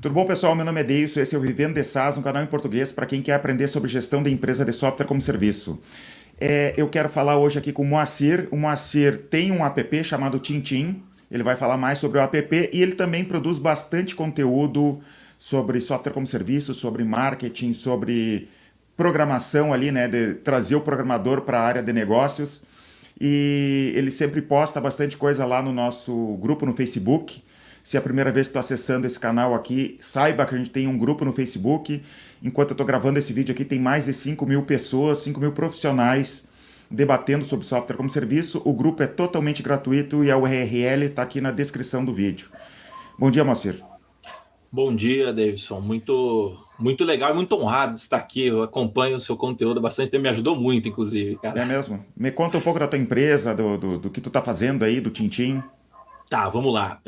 Tudo bom, pessoal? Meu nome é Deilson, esse é o Vivendo de SaaS, um canal em português para quem quer aprender sobre gestão de empresa de software como serviço. Eu quero falar hoje aqui com o Moacir. O Moacir tem um app chamado Tintim. Ele vai falar mais sobre o app e ele também produz bastante conteúdo sobre software como serviço, sobre marketing, sobre programação ali, né, de trazer o programador para a área de negócios. E ele sempre posta bastante coisa lá no nosso grupo no Facebook. Se é a primeira vez que estou acessando esse canal aqui, saiba que a gente tem um grupo no Facebook. Enquanto eu estou gravando esse vídeo aqui, tem mais de 5.000 pessoas, 5.000 profissionais debatendo sobre software como serviço. O grupo é totalmente gratuito e a URL está aqui na descrição do vídeo. Bom dia, Moacir. Bom dia, Davidson. Muito legal e muito honrado de estar aqui. Eu acompanho o seu conteúdo há bastante tempo, me ajudou muito, inclusive, cara. É mesmo? Me conta um pouco da tua empresa, do que tu está fazendo aí, do Tintim. Tá, vamos lá.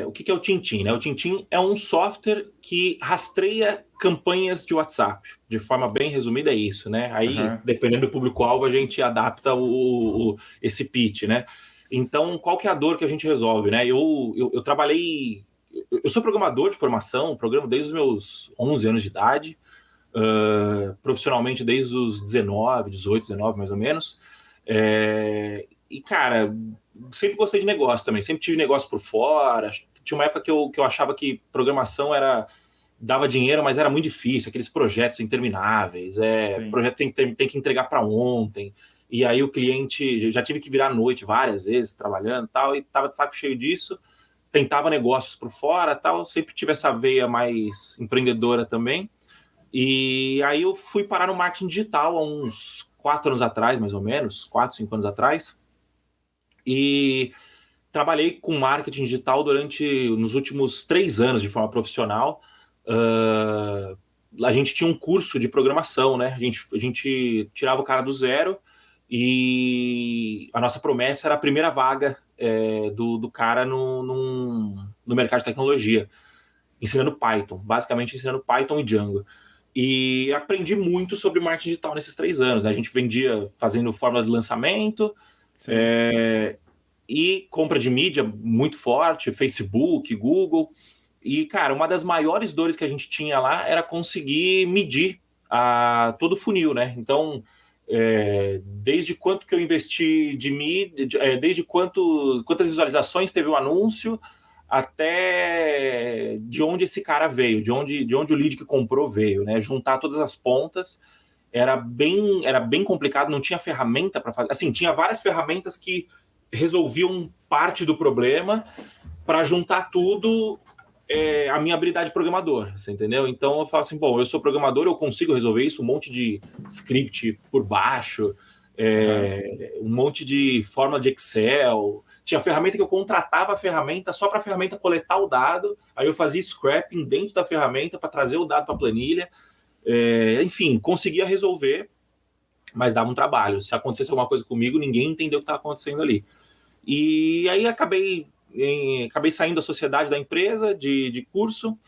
O que é o Tintim, né? O Tintim é um software que rastreia campanhas de WhatsApp. De forma bem resumida, é isso, né? Aí, Aham. dependendo do público-alvo, a gente adapta esse pitch, né? Então, qual que é a dor que a gente resolve, né? Eu trabalhei... Eu sou programador de formação, programo desde os meus 11 anos de idade, profissionalmente desde os 19, 18, 19 mais ou menos. E, cara, sempre gostei de negócio também, sempre tive negócio por fora. Tinha uma época que eu achava que programação dava dinheiro, mas era muito difícil, aqueles projetos intermináveis, Sim. projeto tem que entregar para ontem, e aí o cliente, já tive que virar à noite várias vezes trabalhando e tal, e tava de saco cheio disso, tentava negócios por fora tal, sempre tive essa veia mais empreendedora também, e aí eu fui parar no marketing digital há uns 4 anos atrás, mais ou menos, 4, 5 anos atrás, e trabalhei com marketing digital nos últimos 3 anos de forma profissional. A gente tinha um curso de programação, né? A gente tirava o cara do zero e a nossa promessa era a primeira vaga do cara no mercado de tecnologia, ensinando Python, basicamente ensinando Python e Django. E aprendi muito sobre marketing digital nesses 3 anos, né? A gente vendia fazendo fórmula de lançamento, Sim. é, e compra de mídia muito forte, Facebook, Google. E, cara, uma das maiores dores que a gente tinha lá era conseguir medir todo o funil, né? Então, desde quanto que eu investi de mídia, desde quantas visualizações teve o anúncio, até de onde esse cara veio, de onde o lead que comprou veio, né? Juntar todas as pontas era bem complicado, não tinha ferramenta para fazer. Assim, tinha várias ferramentas que resolviam parte do problema para juntar tudo a minha habilidade de programador, você entendeu? Então eu falo assim, bom, eu sou programador, eu consigo resolver isso, um monte de script por baixo, Aham. um monte de fórmula de Excel. Tinha ferramenta que eu contratava a ferramenta só para a ferramenta coletar o dado, aí eu fazia scrapping dentro da ferramenta para trazer o dado para a planilha. Enfim, conseguia resolver, mas dava um trabalho. Se acontecesse alguma coisa comigo, ninguém entendeu o que estava acontecendo ali. E aí acabei saindo da sociedade da empresa, de curso,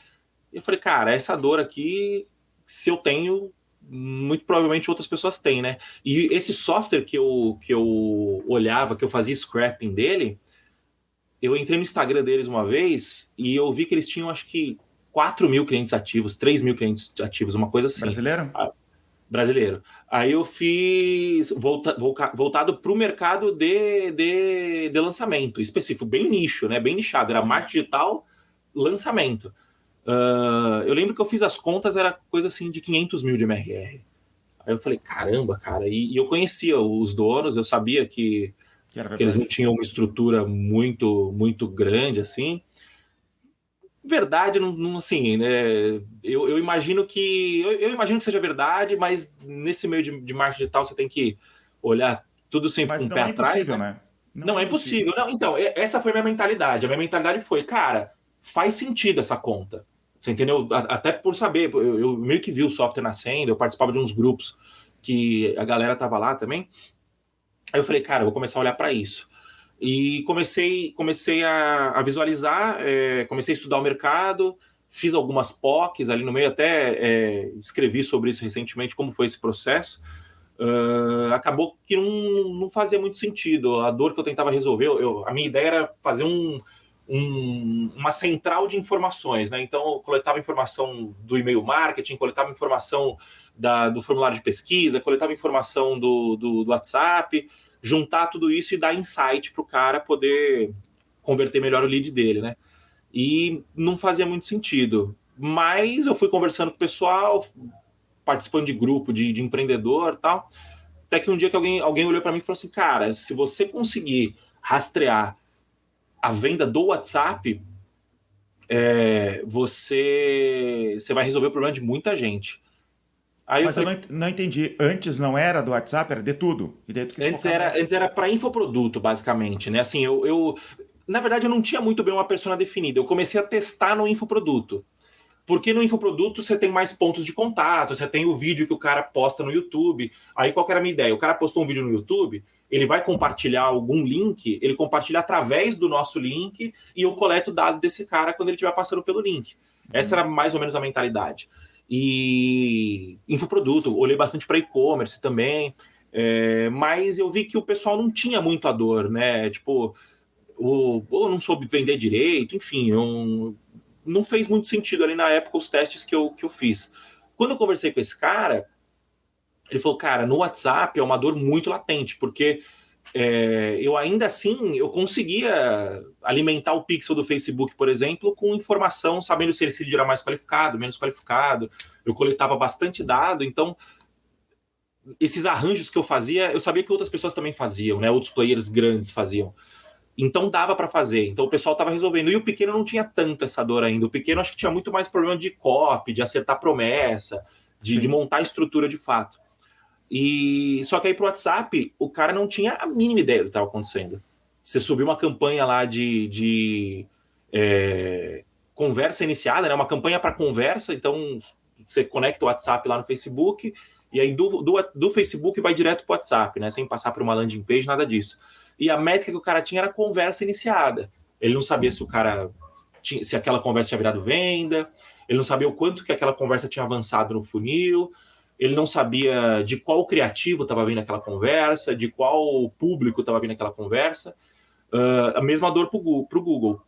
e eu falei, cara, essa dor aqui, se eu tenho, muito provavelmente outras pessoas têm, né? E esse software que eu olhava, que eu fazia scrapping dele, eu entrei no Instagram deles uma vez e eu vi que eles tinham, acho que, 4.000 clientes ativos, 3.000 clientes ativos, uma coisa assim. Brasileiro? Brasileiro. Aí eu fiz voltado para o mercado de lançamento específico, bem nicho, né? Bem nichado. Era Sim. marketing digital, lançamento. Eu lembro que eu fiz as contas, era coisa assim de 500 mil de MRR. Aí eu falei, caramba, cara. E eu conhecia os donos, eu sabia Que era que eles não verdade. tinham uma estrutura muito, muito grande assim. Verdade, não, assim, né? Eu imagino eu imagino que seja verdade, mas nesse meio de marketing digital você tem que olhar tudo sempre com Mas o pé não é atrás, impossível, né? né? Não Não é é impossível. impossível. Não, então, essa foi a minha mentalidade. A minha mentalidade foi, cara, faz sentido essa conta. Você entendeu? Até por saber, eu meio que vi o software nascendo, eu participava de uns grupos que a galera tava lá também. Aí eu falei, cara, eu vou começar a olhar para isso. E comecei a visualizar, comecei a estudar o mercado, fiz algumas POCs ali no meio, até escrevi sobre isso recentemente, como foi esse processo. Acabou que não fazia muito sentido. A dor que eu tentava resolver, a minha ideia era fazer uma central de informações, né? Então, eu coletava informação do e-mail marketing, coletava informação do formulário de pesquisa, coletava informação do WhatsApp, juntar tudo isso e dar insight para o cara poder converter melhor o lead dele, né? E não fazia muito sentido. Mas eu fui conversando com o pessoal, participando de grupo de empreendedor e tal, até que um dia que alguém olhou para mim e falou assim, cara, se você conseguir rastrear a venda do WhatsApp, você vai resolver o problema de muita gente. Aí Mas eu não entendi. Antes não era do WhatsApp, era de tudo. E daí tu quis focar mais. Antes era para infoproduto, basicamente, né? Assim, na verdade, eu não tinha muito bem uma persona definida. Eu comecei a testar no infoproduto. Porque no infoproduto você tem mais pontos de contato, você tem o vídeo que o cara posta no YouTube. Aí qual que era a minha ideia? O cara postou um vídeo no YouTube, ele vai compartilhar algum link, ele compartilha através do nosso link e eu coleto o dado desse cara quando ele estiver passando pelo link. Essa era mais ou menos a mentalidade. E infoproduto, olhei bastante para e-commerce também, mas eu vi que o pessoal não tinha muito a dor, né? Tipo, ou não soube vender direito, enfim, não fez muito sentido ali na época os testes que eu fiz. Quando eu conversei com esse cara, ele falou, cara, no WhatsApp é uma dor muito latente, porque eu ainda assim, eu conseguia alimentar o pixel do Facebook, por exemplo, com informação, sabendo se esse lead era mais qualificado, menos qualificado, eu coletava bastante dado, então esses arranjos que eu fazia, eu sabia que outras pessoas também faziam, né? Outros players grandes faziam. Então dava para fazer. Então o pessoal estava resolvendo. E o pequeno não tinha tanto essa dor ainda. O pequeno acho que tinha muito mais problema de copy, de acertar promessa, de montar a estrutura de fato. E só que aí pro WhatsApp, o cara não tinha a mínima ideia do que estava acontecendo. Você subiu uma campanha lá de conversa iniciada, né? Uma campanha para conversa. Então você conecta o WhatsApp lá no Facebook e aí do Facebook vai direto pro WhatsApp, né? Sem passar por uma landing page, nada disso. E a métrica que o cara tinha era conversa iniciada. Ele não sabia se aquela conversa tinha virado venda, ele não sabia o quanto que aquela conversa tinha avançado no funil, ele não sabia de qual criativo estava vindo aquela conversa, de qual público estava vindo aquela conversa. A mesma dor para o Google.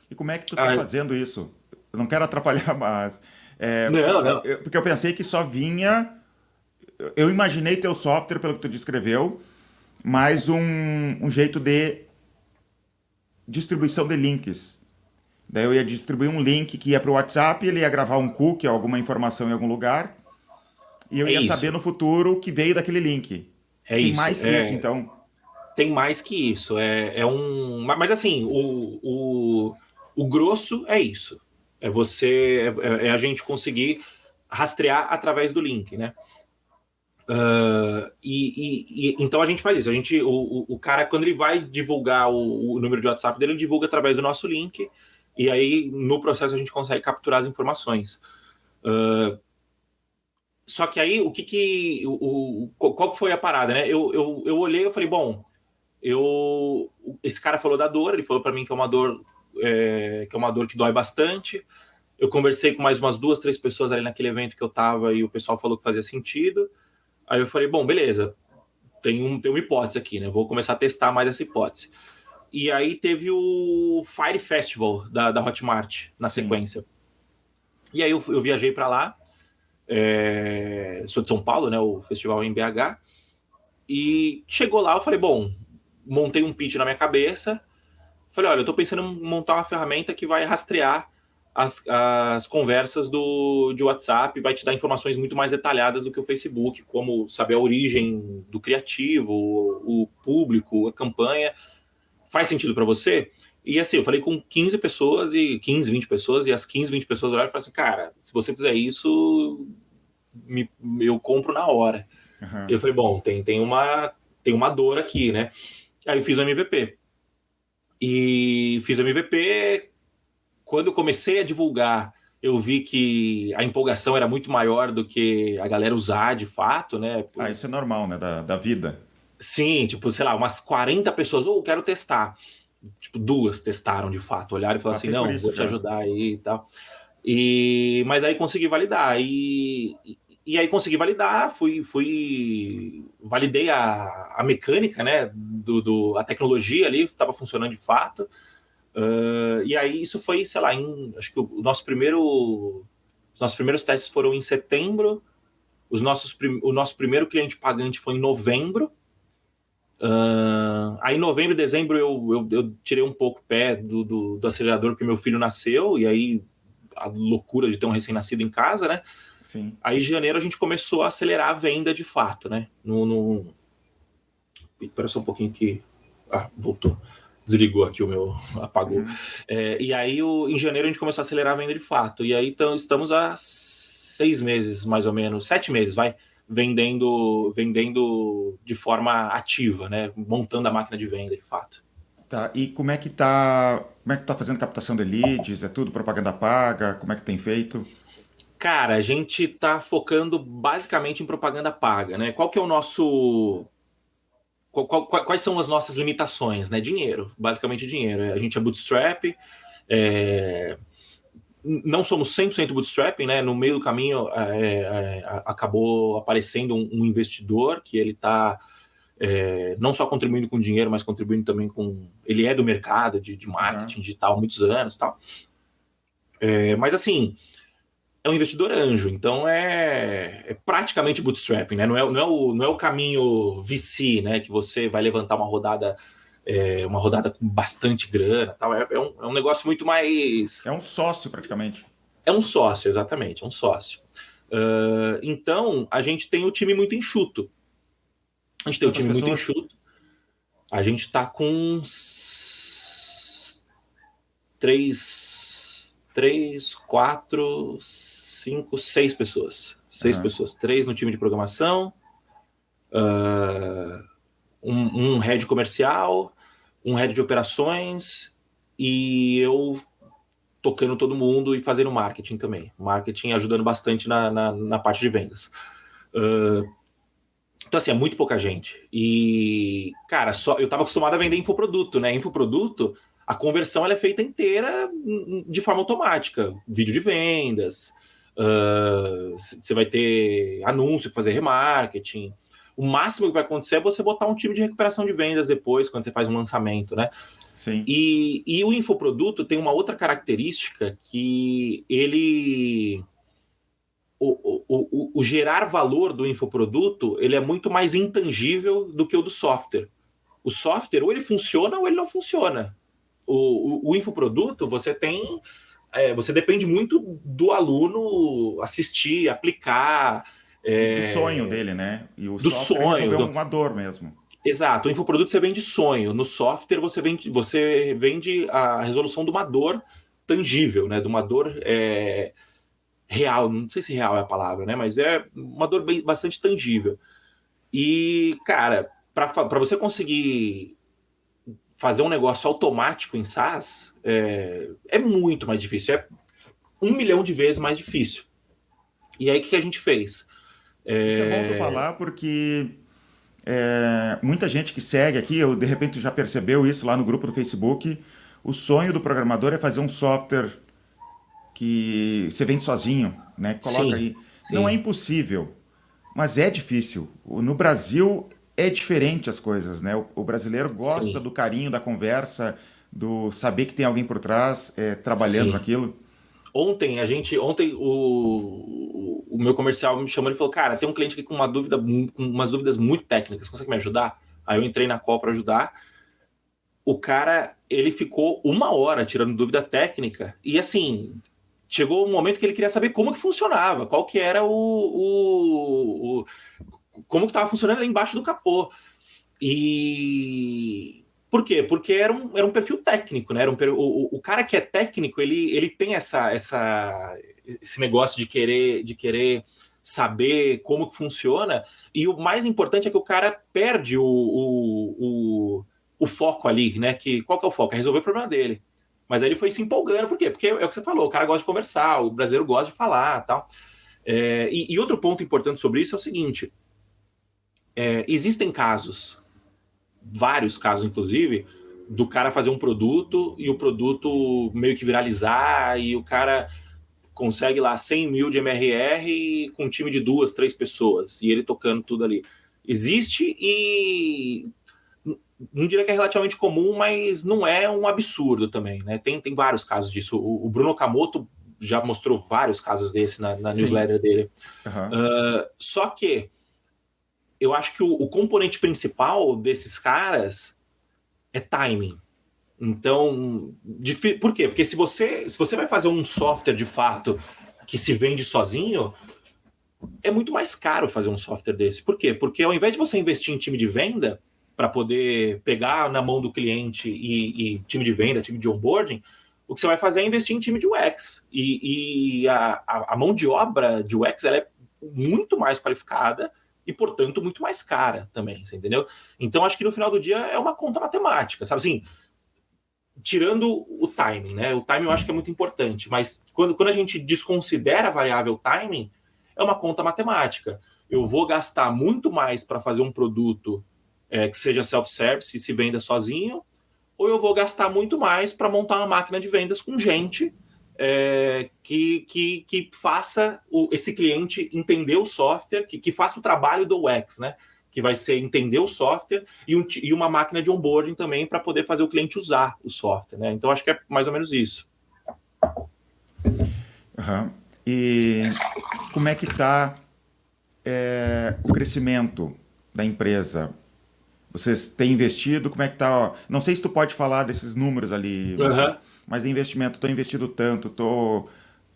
E como é que tu está fazendo isso? Eu não quero atrapalhar, mas... não. Porque eu pensei que só vinha... Eu imaginei teu software, pelo que tu descreveu, mais um jeito de distribuição de links. Daí eu ia distribuir um link que ia para o WhatsApp, ele ia gravar um cookie, alguma informação em algum lugar, e eu ia saber no futuro o que veio daquele link. Tem mais que isso, então? Tem mais que isso. Mas assim, o grosso é isso. É a gente conseguir rastrear através do link, né? Então a gente faz isso. O cara, quando ele vai divulgar o número de WhatsApp dele, ele divulga através do nosso link, e aí no processo a gente consegue capturar as informações. Só que aí qual que foi a parada, né? Eu olhei e falei, bom, esse cara falou da dor, ele falou para mim que é uma dor que dói bastante. Eu conversei com mais umas 2, 3 pessoas ali naquele evento que eu tava e o pessoal falou que fazia sentido. Aí eu falei, bom, beleza, tem uma hipótese aqui, né? Vou começar a testar mais essa hipótese. E aí teve o Fire Festival da Hotmart na sequência. E aí eu viajei para lá, sou de São Paulo, né? O festival é em BH. E chegou lá, eu falei, bom, montei um pitch na minha cabeça. Falei, olha, eu tô pensando em montar uma ferramenta que vai rastrear as conversas de WhatsApp, vai te dar informações muito mais detalhadas do que o Facebook, como saber a origem do criativo, o público, a campanha. Faz sentido para você? E assim, eu falei com 15 pessoas, 20 pessoas, e as 15, 20 pessoas olharam e falaram assim, cara, se você fizer isso, eu compro na hora. Uhum. Eu falei, bom, tem uma dor aqui, né? Aí eu fiz o MVP. E fiz o MVP. Quando eu comecei a divulgar, eu vi que a empolgação era muito maior do que a galera usar de fato, né? Isso é normal, né? Da vida. Sim, tipo, sei lá, umas 40 pessoas, quero testar. Tipo, 2 testaram de fato, olharam e falaram assim, não, vou te ajudar aí e tal. Mas aí consegui validar. E aí consegui validar, validei a mecânica, né? A tecnologia ali, estava funcionando de fato. E aí isso foi, sei lá, acho que os nossos primeiros testes foram em setembro, o nosso primeiro cliente pagante foi em novembro. Aí em novembro e dezembro eu tirei um pouco o pé do acelerador porque meu filho nasceu, e aí a loucura de ter um recém-nascido em casa, né? Sim. Aí em janeiro a gente começou a acelerar a venda de fato, né? Espera só um pouquinho que... voltou. Desligou aqui o meu... apagou. Uhum. E aí em janeiro a gente começou a acelerar a venda de fato. E aí então, estamos há 6 meses, mais ou menos, 7 meses, vai, vendendo de forma ativa, né? Montando a máquina de venda de fato. Tá. E como é que tá fazendo captação de leads? É tudo propaganda paga? Como é que tem feito? Cara, a gente tá focando basicamente em propaganda paga, né? Qual que é o nosso... Quais são as nossas limitações, né? Dinheiro, basicamente dinheiro. A gente é bootstrap, não somos 100% bootstrapping, né? No meio do caminho acabou aparecendo um investidor que ele está não só contribuindo com dinheiro, mas contribuindo também com... Ele é do mercado de Aham. marketing digital há muitos anos, tal. Mas assim, é um investidor anjo, então é praticamente bootstrapping, né? Não é o caminho VC, né? Que você vai levantar uma rodada com bastante grana, tal. É um negócio muito mais... É um sócio praticamente. É um sócio, exatamente, é um sócio. Então, a gente tem o time muito enxuto. A gente tem o Quantas time muito pessoas? enxuto. A gente está com uns 3, 4, 5, 6 pessoas. Seis Aham. pessoas. 3 no time de programação, um head comercial, um head de operações e eu tocando todo mundo e fazendo marketing também. Marketing ajudando bastante na parte de vendas. Então, assim, é muito pouca gente. E, cara, eu estava acostumado a vender infoproduto, né? Infoproduto, a conversão ela é feita inteira de forma automática. Vídeo de vendas, você vai ter anúncio para fazer remarketing. O máximo que vai acontecer é você botar um time de recuperação de vendas depois, quando você faz um lançamento, né? Sim. E o infoproduto tem uma outra característica que ele... O gerar valor do infoproduto ele é muito mais intangível do que o do software. O software ou ele funciona ou ele não funciona. O infoproduto você depende muito do aluno assistir, aplicar, E do sonho dele, né? E o do software é resolver sonho. uma dor mesmo. Exato, o infoproduto você vende sonho. No software você vende a resolução de uma dor tangível, né? De uma dor real, não sei se real é a palavra, né? Mas é uma dor bastante tangível. E, cara, para você conseguir fazer um negócio automático em SaaS, é muito mais difícil. É 1 milhão de vezes mais difícil. E aí, o que a gente fez? Isso é bom tu falar porque muita gente que segue aqui, eu de repente já percebeu isso lá no grupo do Facebook. O sonho do programador é fazer um software que você vende sozinho, né? Coloca Sim, aí. Não é sim, impossível, mas é difícil. No Brasil é diferente as coisas, né? O brasileiro gosta sim, do carinho, da conversa, do saber que tem alguém por trás trabalhando sim. naquilo. Ontem o meu comercial me chamou e falou: Cara, tem um cliente aqui com com umas dúvidas muito técnicas, consegue me ajudar? Aí eu entrei na call para ajudar. O cara, ele ficou 1 hora tirando dúvida técnica e assim, chegou um momento que ele queria saber como que funcionava, qual que era como que estava funcionando ali embaixo do capô. E por quê? Porque era um perfil técnico, né? O cara que é técnico, ele tem esse negócio de querer saber como que funciona, e o mais importante é que o cara perde o foco ali, né? Qual que é o foco? É resolver o problema dele. Mas aí ele foi se empolgando, por quê? Porque é o que você falou, o cara gosta de conversar, o brasileiro gosta de falar tal. E outro ponto importante sobre isso é o seguinte: existem casos, vários casos, inclusive, do cara fazer um produto e o produto meio que viralizar e o cara consegue lá 100 mil de MRR com um time de 2, 3 pessoas e ele tocando tudo ali. Existe e não diria que é relativamente comum, mas não é um absurdo também, né? Tem vários casos disso. O Bruno Okamoto já mostrou vários casos desse na Sim. newsletter dele. Aham. Só que eu acho que o componente principal desses caras é timing. Então, por quê? Porque se você vai fazer um software de fato que se vende sozinho, é muito mais caro fazer um software desse. Por quê? Porque ao invés de você investir em time de venda para poder pegar na mão do cliente e time de venda, time de onboarding, o que você vai fazer é investir em time de UX. E a mão de obra de UX ela é muito mais qualificada e, portanto, muito mais cara também, você entendeu? Então, acho que no final do dia é uma conta matemática, sabe assim? Tirando o timing, né? O timing eu acho que é muito importante, mas quando a gente desconsidera a variável timing, é uma conta matemática. Eu vou gastar muito mais para fazer um produto que seja self-service e se venda sozinho, ou eu vou gastar muito mais para montar uma máquina de vendas com gente que faça esse cliente entender o software, que faça o trabalho do UX, né? Que vai ser entender o software e uma máquina de onboarding também para poder fazer o cliente usar o software, né? Então, acho que é mais ou menos isso. Aham. E como é que está o crescimento da empresa? Vocês têm investido? Como é que está? Não sei se tu pode falar desses números ali, Uhum. mas de investimento, estou investindo tanto,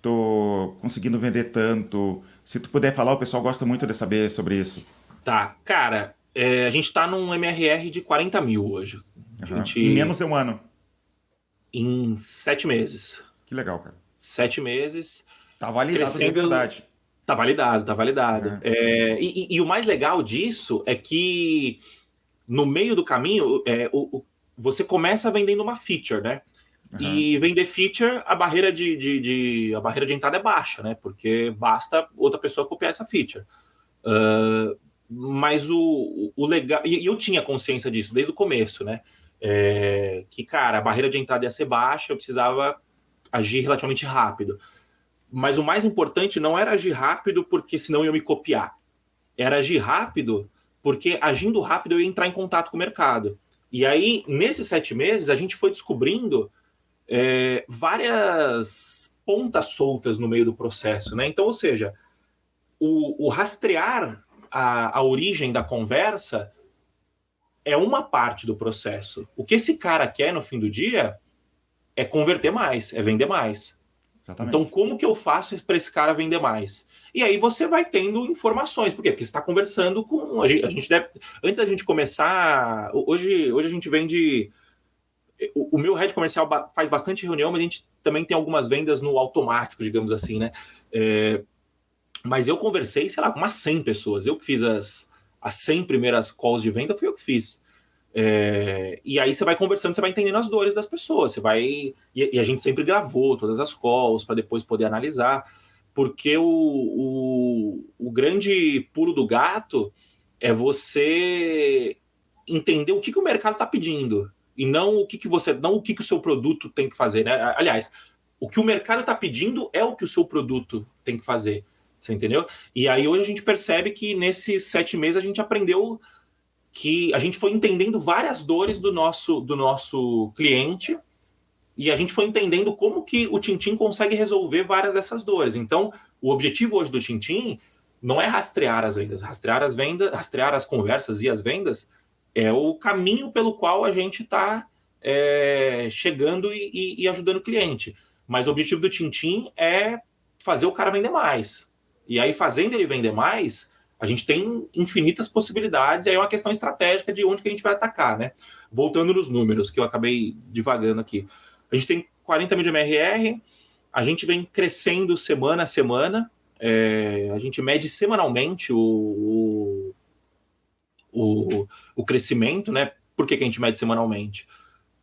tô conseguindo vender tanto. Se tu puder falar, o pessoal gosta muito de saber sobre isso. Tá, cara, a gente está num MRR de 40 mil hoje. A Aham. Em menos gente, de um ano. em 7 meses. Que legal, cara. 7 meses, Tá validado de crescendo. verdade. Tá validado, tá validado. Aham. E o mais legal disso é que no meio do caminho, você começa vendendo uma feature, né? Aham. E vender feature, a barreira de entrada é baixa, né? Porque basta outra pessoa copiar essa feature. Mas o legal. E eu tinha consciência disso desde o começo, né? Que, cara, a barreira de entrada ia ser baixa, eu precisava agir relativamente rápido. Mas o mais importante não era agir rápido porque senão eu me copiar. Era agir rápido porque agindo rápido eu ia entrar em contato com o mercado. E aí, nesses 7 meses, a gente foi descobrindo várias pontas soltas no meio do processo, né? Então, ou seja, o rastrear a origem da conversa é uma parte do processo. O que esse cara quer no fim do dia é converter mais, é vender mais. Então, Exatamente. como que eu faço para esse cara vender mais? E aí você vai tendo informações. Por quê? Porque você está conversando com. A gente deve. Antes da gente começar. Hoje a gente vende. O meu head comercial faz bastante reunião, mas a gente também tem algumas vendas no automático, digamos assim, né? Mas eu conversei, sei lá, com umas 100 pessoas. Eu que fiz as 100 primeiras calls de venda, fui eu que fiz. E aí você vai conversando, você vai entendendo as dores das pessoas. Você vai. E a gente sempre gravou todas as calls para depois poder analisar. Porque o grande pulo do gato é você entender o que o mercado está pedindo. E não o que o seu produto tem que fazer, né? Aliás, o que o mercado está pedindo é o que o seu produto tem que fazer. Você entendeu? E aí hoje a gente percebe que nesses 7 meses a gente aprendeu que a gente foi entendendo várias dores do nosso cliente e a gente foi entendendo como que o Tintim consegue resolver várias dessas dores. Então, o objetivo hoje do Tintim não é rastrear as vendas, rastrear as conversas e as vendas é o caminho pelo qual a gente está chegando e ajudando o cliente. Mas o objetivo do Tintim é fazer o cara vender mais. E aí, fazendo ele vender mais, a gente tem infinitas possibilidades, e aí é uma questão estratégica de onde que a gente vai atacar, né? Voltando nos números, que eu acabei divagando aqui. A gente tem 40 mil de MRR, a gente vem crescendo semana a semana, a gente mede semanalmente o crescimento, né? Por que a gente mede semanalmente?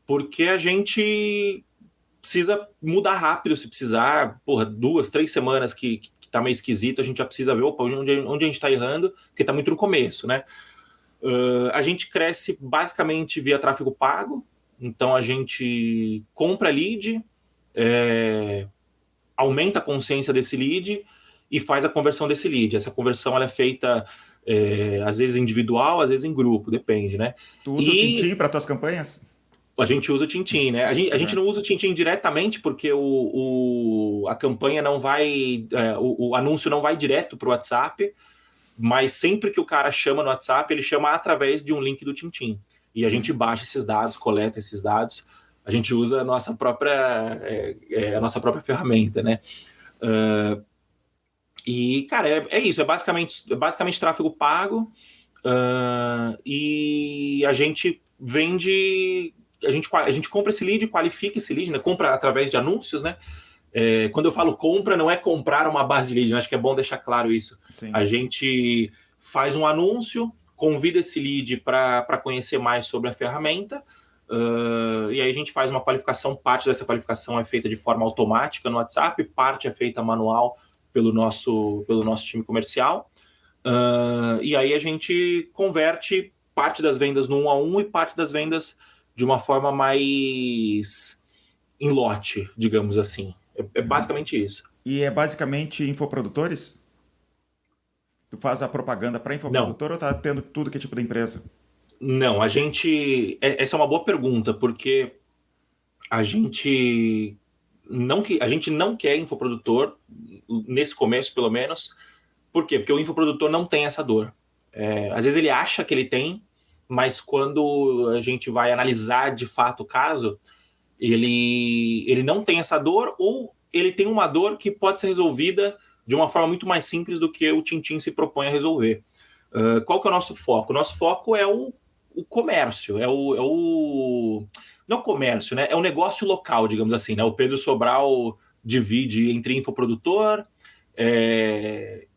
Porque a gente precisa mudar rápido se precisar, 2, 3 semanas que tá meio esquisito, a gente já precisa ver onde a gente tá errando, porque tá muito no começo, né? A gente cresce basicamente via tráfego pago, então a gente compra lead, aumenta a consciência desse lead e faz a conversão desse lead. Essa conversão ela é feita Às vezes individual, às vezes em grupo, depende, né? Tu usa o E Tintim para tuas campanhas? a gente usa o Tintim, né? A gente Uhum. não usa o Tintim diretamente porque a campanha não vai, o anúncio não vai direto para o WhatsApp, mas sempre que o cara chama no WhatsApp, ele chama através de um link do Tintim. E a gente baixa esses dados, coleta esses dados, a gente usa a nossa própria ferramenta, né? E, cara, é isso, é basicamente tráfego pago, e a gente vende, a gente compra esse lead, qualifica esse lead, né? Compra através de anúncios, né? Quando eu falo compra, não é comprar uma base de lead, né? Acho que é bom deixar claro isso. Sim. A gente faz um anúncio, convida esse lead para conhecer mais sobre a ferramenta, e aí a gente faz uma qualificação. Parte dessa qualificação é feita de forma automática no WhatsApp, parte é feita manual pelo nosso time comercial. E aí a gente converte parte das vendas no 1 a 1 e parte das vendas de uma forma mais em lote, digamos assim. É basicamente isso. E é basicamente infoprodutores? Tu faz a propaganda para Não, infoprodutor ou tá tendo tudo que é tipo de empresa? não, essa é uma boa pergunta, porque a gente não quer infoprodutor, nesse começo pelo menos. Por quê? Porque o infoprodutor não tem essa dor. Às vezes ele acha que ele tem, mas quando a gente vai analisar de fato o caso, ele não tem essa dor, ou ele tem uma dor que pode ser resolvida de uma forma muito mais simples do que o Tintim se propõe a resolver. Qual que é o nosso foco? O nosso foco é o comércio, não é o comércio, né? É o negócio local, digamos assim, né? O Pedro Sobral divide entre infoprodutor,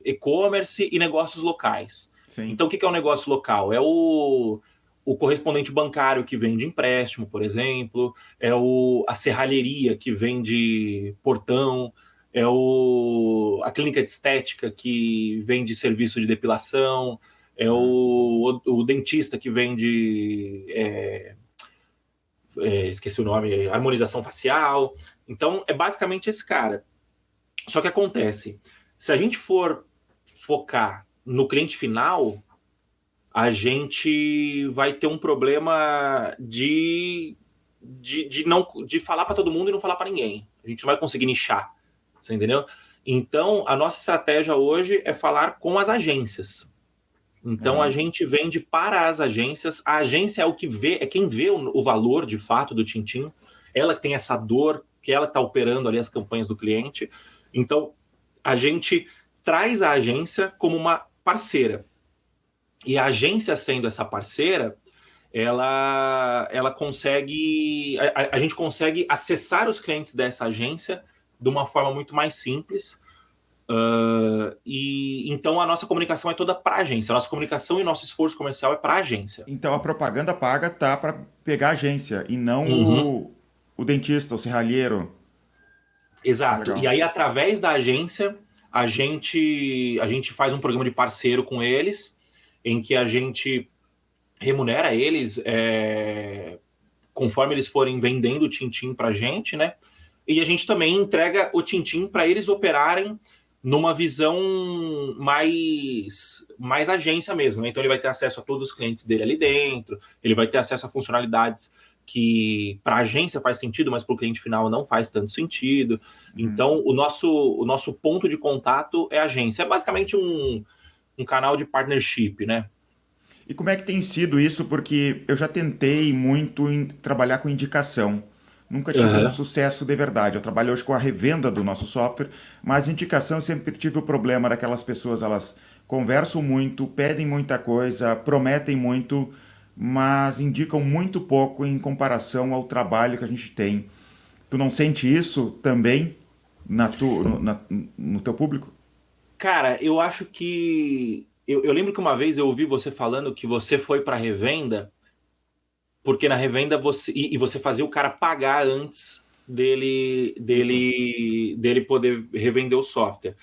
e-commerce e negócios locais. Sim. Então, o que é um negócio local? É o correspondente bancário que vende empréstimo, por exemplo, a serralheria que vende portão, a clínica de estética que vende serviço de depilação, o dentista que vende, esqueci o nome, harmonização facial. Então, é basicamente esse cara. Só que acontece, se a gente for focar no cliente final, a gente vai ter um problema de falar para todo mundo e não falar para ninguém. A gente não vai conseguir nichar, você entendeu? Então, a nossa estratégia hoje é falar com as agências. Então, a gente vende para as agências. A agência é quem vê o valor de fato do Tintim. Ela que tem essa dor, que ela está operando ali as campanhas do cliente. Então, a gente traz a agência como uma parceira. E a agência, sendo essa parceira, ela consegue. A gente consegue acessar os clientes dessa agência de uma forma muito mais simples. E então a nossa comunicação é toda para a agência. A nossa comunicação e nosso esforço comercial é para a agência. Então a propaganda paga tá para pegar a agência e não Uhum. o dentista, o serralheiro. Exato. E Legal. aí, através da agência, a gente faz um programa de parceiro com eles, em que a gente remunera eles, conforme eles forem vendendo o Tintim para a gente, né? E a gente também entrega o Tintim para eles operarem numa visão mais agência mesmo, né? Então ele vai ter acesso a todos os clientes dele ali dentro, ele vai ter acesso a funcionalidades que para a agência faz sentido, mas para o cliente final não faz tanto sentido. Então o nosso ponto de contato é a agência. É basicamente um canal de partnership, né? E como é que tem sido isso? Porque eu já tentei muito em trabalhar com indicação. Nunca tive um Uhum. sucesso de verdade. Eu trabalho hoje com a revenda do nosso software, mas indicação eu sempre tive o problema daquelas pessoas, elas conversam muito, pedem muita coisa, prometem muito, mas indicam muito pouco em comparação ao trabalho que a gente tem. Tu não sente isso também no teu público? Cara, eu acho que. Eu lembro que uma vez eu ouvi você falando que você foi para revenda, porque na revenda você fazia o cara pagar antes dele, Isso. dele, dele poder revender o software.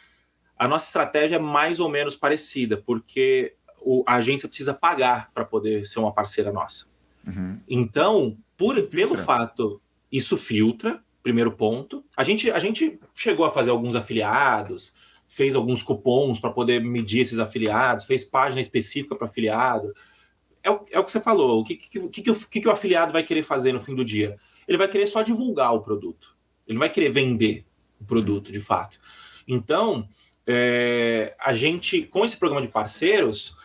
A nossa estratégia é mais ou menos parecida, porque a agência precisa pagar para poder ser uma parceira nossa. Então, Isso pelo filtra. fato, isso filtra, primeiro ponto. A gente chegou a fazer alguns afiliados, fez alguns cupons para poder medir esses afiliados, fez página específica para afiliado. É o que você falou. O que o afiliado vai querer fazer no fim do dia? Ele vai querer só divulgar o produto. Ele não vai querer vender o produto, de fato. Então, a gente, com esse programa de parceiros,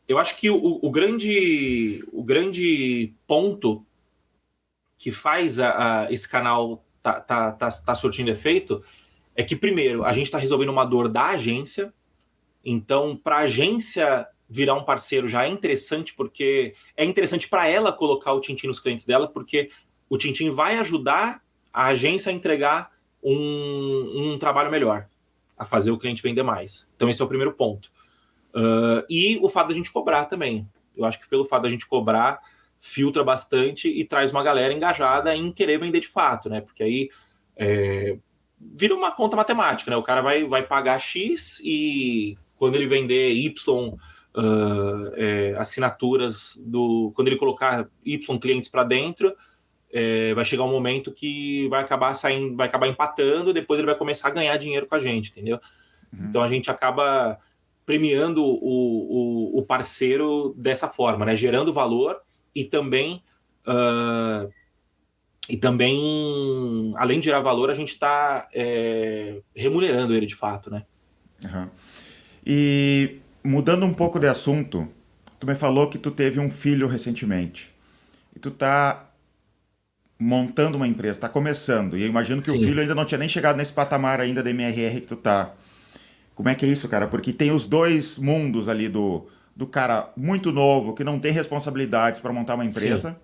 eu acho que o grande ponto que faz esse canal tá surtindo efeito é que, primeiro, a gente está resolvendo uma dor da agência. Então, para a agência virar um parceiro já é interessante, porque é interessante para ela colocar o Tintim nos clientes dela, porque o Tintim vai ajudar a agência a entregar um trabalho melhor, a fazer o cliente vender mais. Então, esse é o primeiro ponto. E o fato da gente cobrar também. Eu acho que pelo fato da gente cobrar, filtra bastante e traz uma galera engajada em querer vender de fato, né? Porque aí vira uma conta matemática, né? O cara vai pagar X e quando ele vender Y assinaturas quando ele colocar Y clientes para dentro, vai chegar um momento que vai acabar empatando, depois ele vai começar a ganhar dinheiro com a gente, entendeu? Então a gente acaba premiando o parceiro dessa forma, né? Gerando valor e também, além de gerar valor, a gente está remunerando ele de fato, né? Uhum. E mudando um pouco de assunto, tu me falou que tu teve um filho recentemente. E tu tá montando uma empresa, tá começando. E eu imagino que o Sim. filho ainda não tinha nem chegado nesse patamar ainda da MRR que tu tá. Como é que é isso, cara? Porque tem os dois mundos ali do cara muito novo, que não tem responsabilidades para montar uma empresa. Sim.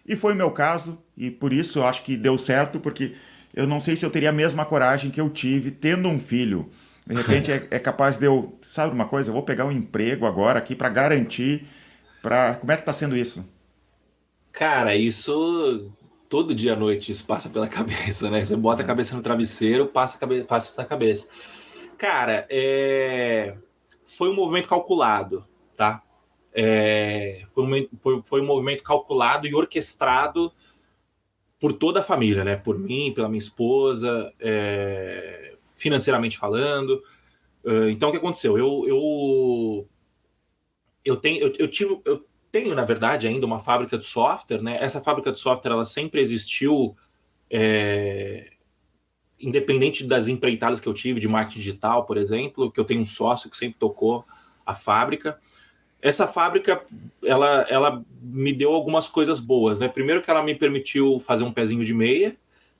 E foi o meu caso, e por isso eu acho que deu certo, porque eu não sei se eu teria a mesma coragem que eu tive tendo um filho. De repente é capaz de eu, sabe uma coisa? Eu vou pegar um emprego agora aqui para garantir. Como é que tá sendo isso? Cara, isso todo dia à noite isso passa pela cabeça, né? Você bota a cabeça no travesseiro, passa isso na cabeça. Cara, foi um movimento calculado, tá? Foi um movimento calculado e orquestrado por toda a família, né? Por mim, pela minha esposa, financeiramente falando. Então, o que aconteceu? Eu tenho, na verdade, ainda uma fábrica de software, né? Essa fábrica de software, ela sempre existiu, independente das empreitadas que eu tive de marketing digital, por exemplo, que eu tenho um sócio que sempre tocou a fábrica. Essa fábrica, ela me deu algumas coisas boas, né? Primeiro que ela me permitiu fazer um pezinho de meia,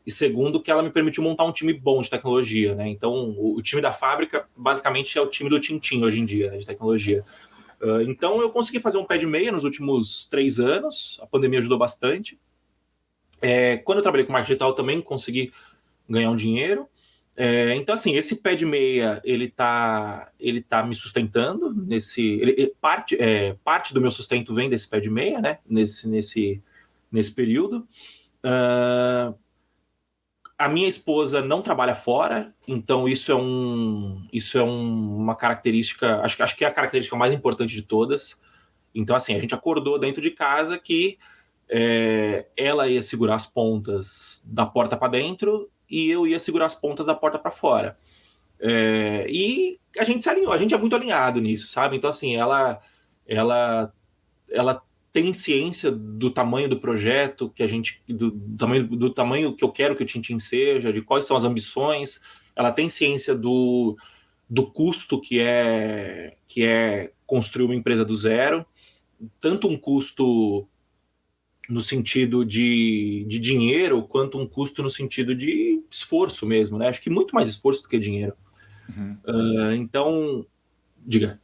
e segundo que ela me permitiu montar um time bom de tecnologia, né? Então, o time da fábrica, basicamente, é o time do Tintim hoje em dia, né, de tecnologia. Então, eu consegui fazer um pé de meia nos últimos 3 anos, a pandemia ajudou bastante. Quando eu trabalhei com marketing digital, também consegui ganhar um dinheiro. Então, assim, esse pé de meia, ele tá me sustentando. Parte do meu sustento vem desse pé de meia, né? Nesse período. A minha esposa não trabalha fora, então isso é uma característica, acho que é a característica mais importante de todas. Então, assim, a gente acordou dentro de casa que ela ia segurar as pontas da porta para dentro e eu ia segurar as pontas da porta para fora. E a gente se alinhou, a gente é muito alinhado nisso, sabe? Então, assim, ela tem ciência do tamanho do projeto, do tamanho que eu quero que o Tintim seja, de quais são as ambições. Ela tem ciência do custo que é construir uma empresa do zero, tanto um custo no sentido de dinheiro, quanto um custo no sentido de esforço mesmo, né? Acho que muito mais esforço do que dinheiro. Então, diga.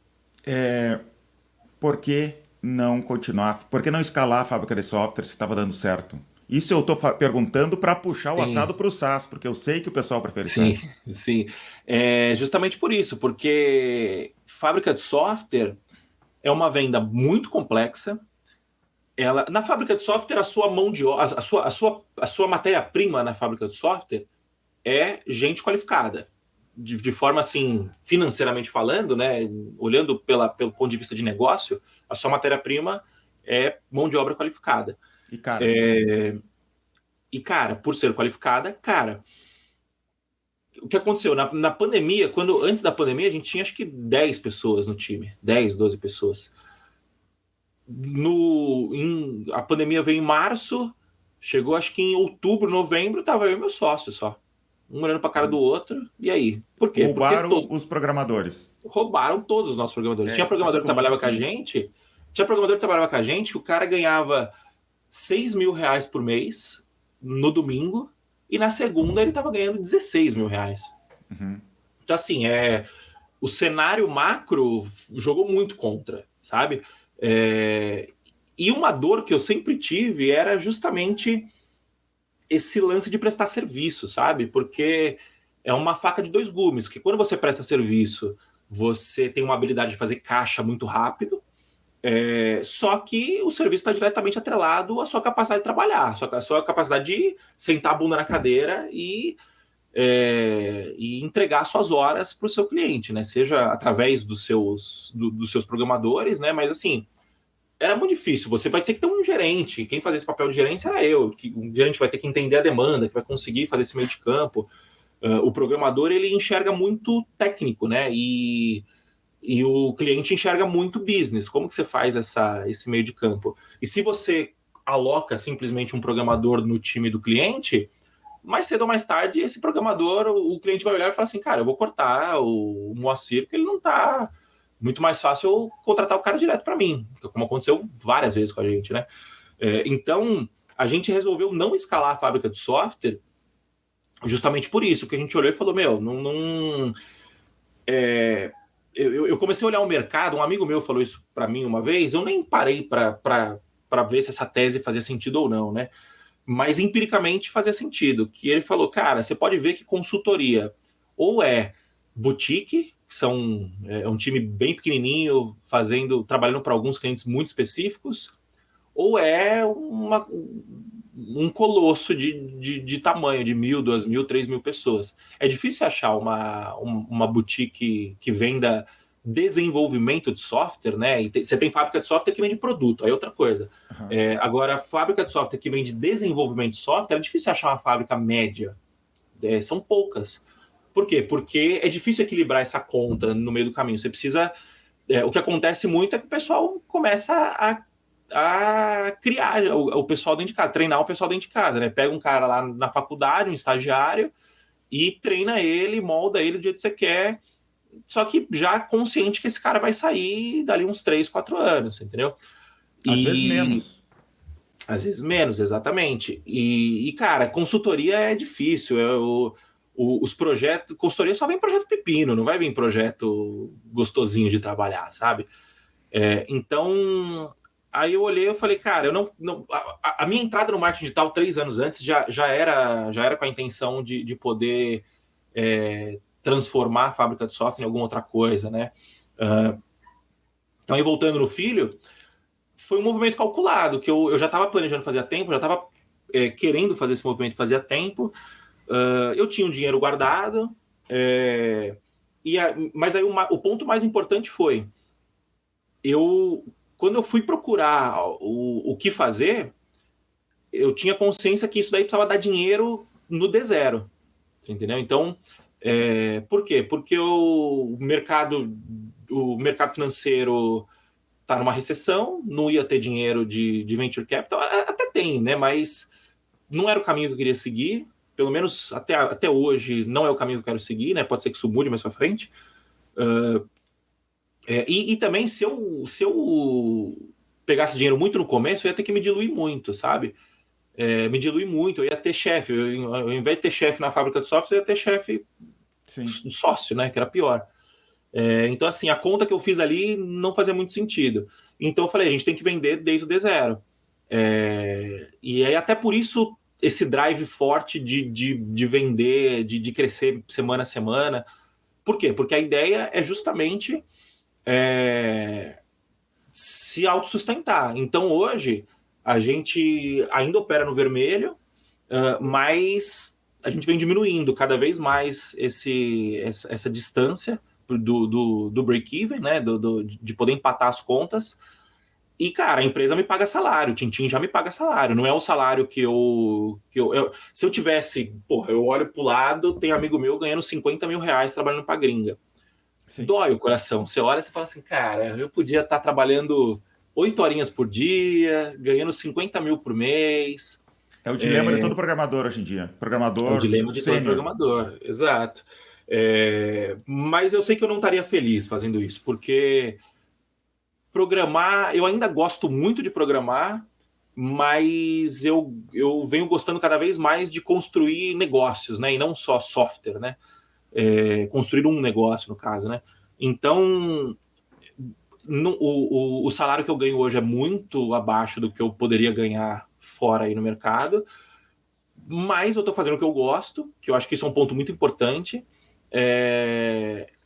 Por que não continuar? Por que não escalar a fábrica de software se estava dando certo? Isso eu estou perguntando para puxar o Sim. assado para o SaaS, porque eu sei que o pessoal prefere Sim, SaaS. sim. Justamente por isso, porque fábrica de software é uma venda muito complexa. Na fábrica de software, a sua mão de obra, a sua matéria-prima na fábrica de software é gente qualificada. De forma assim, financeiramente falando, né? Olhando pelo ponto de vista de negócio, a sua matéria-prima é mão de obra qualificada. E cara, E, cara, por ser qualificada, cara. o que aconteceu? Na pandemia, antes da pandemia, a gente tinha acho que 10 pessoas no time. 10, 12 pessoas. A pandemia veio em março, chegou acho que em outubro, novembro, tava eu e meu sócio só. Um olhando pra cara do outro, e aí? Por quê? Porque Roubaram os programadores. roubaram todos os nossos programadores. Tinha Isso programador que aconteceu trabalhava com a aqui. gente, tinha programador que trabalhava com a gente, que o cara ganhava R$ 6.000 por mês no domingo, e na segunda ele tava ganhando R$ 16.000. Então, assim, o cenário macro jogou muito contra, sabe? E uma dor que eu sempre tive era justamente esse lance de prestar serviço, sabe? Porque é uma faca de dois gumes, que quando você presta serviço, você tem uma habilidade de fazer caixa muito rápido, só que o serviço está diretamente atrelado à sua capacidade de trabalhar, à sua capacidade de sentar a bunda na cadeira e entregar suas horas para o seu cliente, né? Seja através dos seus programadores, né? Mas assim, era muito difícil. Você vai ter que ter um gerente. Quem fazia esse papel de gerência era eu. Um gerente vai ter que entender a demanda, que vai conseguir fazer esse meio de campo. O programador, ele enxerga muito técnico, né? E o cliente enxerga muito business. Como que você faz esse meio de campo? E se você aloca simplesmente um programador no time do cliente, mais cedo ou mais tarde, esse programador, o cliente vai olhar e falar assim, cara, eu vou cortar o Moacir, porque ele não tá... Muito mais fácil eu contratar o cara direto para mim, como aconteceu várias vezes com a gente, né? Então, a gente resolveu não escalar a fábrica de software justamente por isso, porque a gente olhou e falou, meu, eu comecei a olhar o mercado, um amigo meu falou isso para mim uma vez, eu nem parei para ver se essa tese fazia sentido ou não, né? Mas empiricamente fazia sentido, que ele falou, cara, você pode ver que consultoria ou é boutique, é um time bem pequenininho, trabalhando para alguns clientes muito específicos, ou é um colosso de tamanho, de 1.000, 2.000, 3.000 pessoas. É difícil achar uma boutique que venda desenvolvimento de software, né? Você tem fábrica de software que vende produto, aí é outra coisa. Uhum. Agora, fábrica de software que vende desenvolvimento de software, é difícil achar uma fábrica média. São poucas. Por quê? Porque é difícil equilibrar essa conta no meio do caminho. Você precisa... o que acontece muito é que o pessoal começa a criar o pessoal dentro de casa, treinar o pessoal dentro de casa, né? Pega um cara lá na faculdade, um estagiário, e treina ele, molda ele do jeito que você quer, só que já consciente que esse cara vai sair dali uns 3, 4 anos, entendeu? Às vezes menos. Às vezes menos, exatamente. Cara, consultoria é difícil. Os projetos... Consultoria só vem projeto pepino, não vai vir projeto gostosinho de trabalhar, sabe? Então, aí eu olhei e falei, cara, eu não a minha entrada no marketing digital 3 anos antes já era com a intenção de poder transformar a fábrica de software em alguma outra coisa, né? Então, aí voltando no filho, foi um movimento calculado, que eu já estava planejando fazer há tempo, já estava querendo fazer esse movimento fazia tempo, eu tinha um dinheiro guardado, mas aí o ponto mais importante foi, quando eu fui procurar o que fazer, eu tinha consciência que isso daí precisava dar dinheiro no D0, entendeu? Então, por quê? Porque o mercado financeiro está numa recessão, não ia ter dinheiro de venture capital, até tem, né? Mas não era o caminho que eu queria seguir, pelo menos até hoje não é o caminho que eu quero seguir, né? Pode ser que isso mude mais para frente. E também, se eu pegasse dinheiro muito no começo, eu ia ter que me diluir muito, sabe? Me diluir muito, eu ia ter chefe. Ao invés de ter chefe na fábrica de software, eu ia ter chefe sócio, né? Que era pior. Então, assim, a conta que eu fiz ali não fazia muito sentido. Então, eu falei, a gente tem que vender desde o D0. E aí, até por isso, esse drive forte de vender, de crescer semana a semana. Por quê? Porque a ideia é justamente se autossustentar. Então, hoje, a gente ainda opera no vermelho, mas a gente vem diminuindo cada vez mais essa distância do break-even, né? De poder empatar as contas. E, cara, a empresa me paga salário, o Tintim já me paga salário. Não é o salário se eu tivesse, porra, eu olho pro lado, tem amigo meu ganhando 50 mil reais trabalhando pra gringa. Sim. Dói o coração. Você olha e você fala assim, cara, eu podia estar trabalhando 8 horinhas por dia, ganhando 50 mil por mês. É o dilema de todo programador hoje em dia. É o Programador dilema de todo sênior. programador, exato. Mas eu sei que eu não estaria feliz fazendo isso, porque programar, eu ainda gosto muito de programar, mas eu venho gostando cada vez mais de construir negócios, né? E não só software, né? Construir um negócio, no caso, né? Então, o salário que eu ganho hoje é muito abaixo do que eu poderia ganhar fora aí no mercado, mas eu estou fazendo o que eu gosto, que eu acho que isso é um ponto muito importante,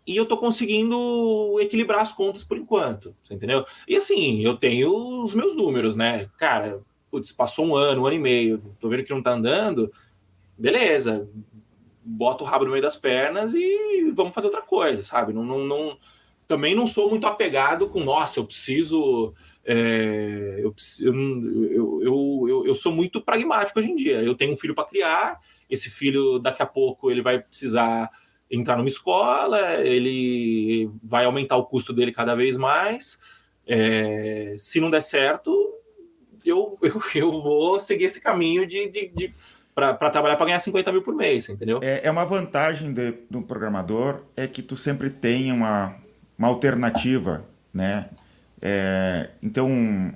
e eu estou conseguindo equilibrar as contas por enquanto, você entendeu? E assim, eu tenho os meus números, né? Cara, putz, passou um ano e meio, tô vendo que não tá andando, beleza, boto o rabo no meio das pernas e vamos fazer outra coisa, sabe? Também não sou muito apegado com, nossa, eu preciso. Eu sou muito pragmático hoje em dia. Eu tenho um filho para criar, esse filho daqui a pouco ele vai precisar entrar numa escola, ele vai aumentar o custo dele cada vez mais. Se não der certo, eu vou seguir esse caminho para trabalhar para ganhar 50 mil por mês, entendeu? É uma vantagem do programador é que tu sempre tem uma alternativa, né? Então,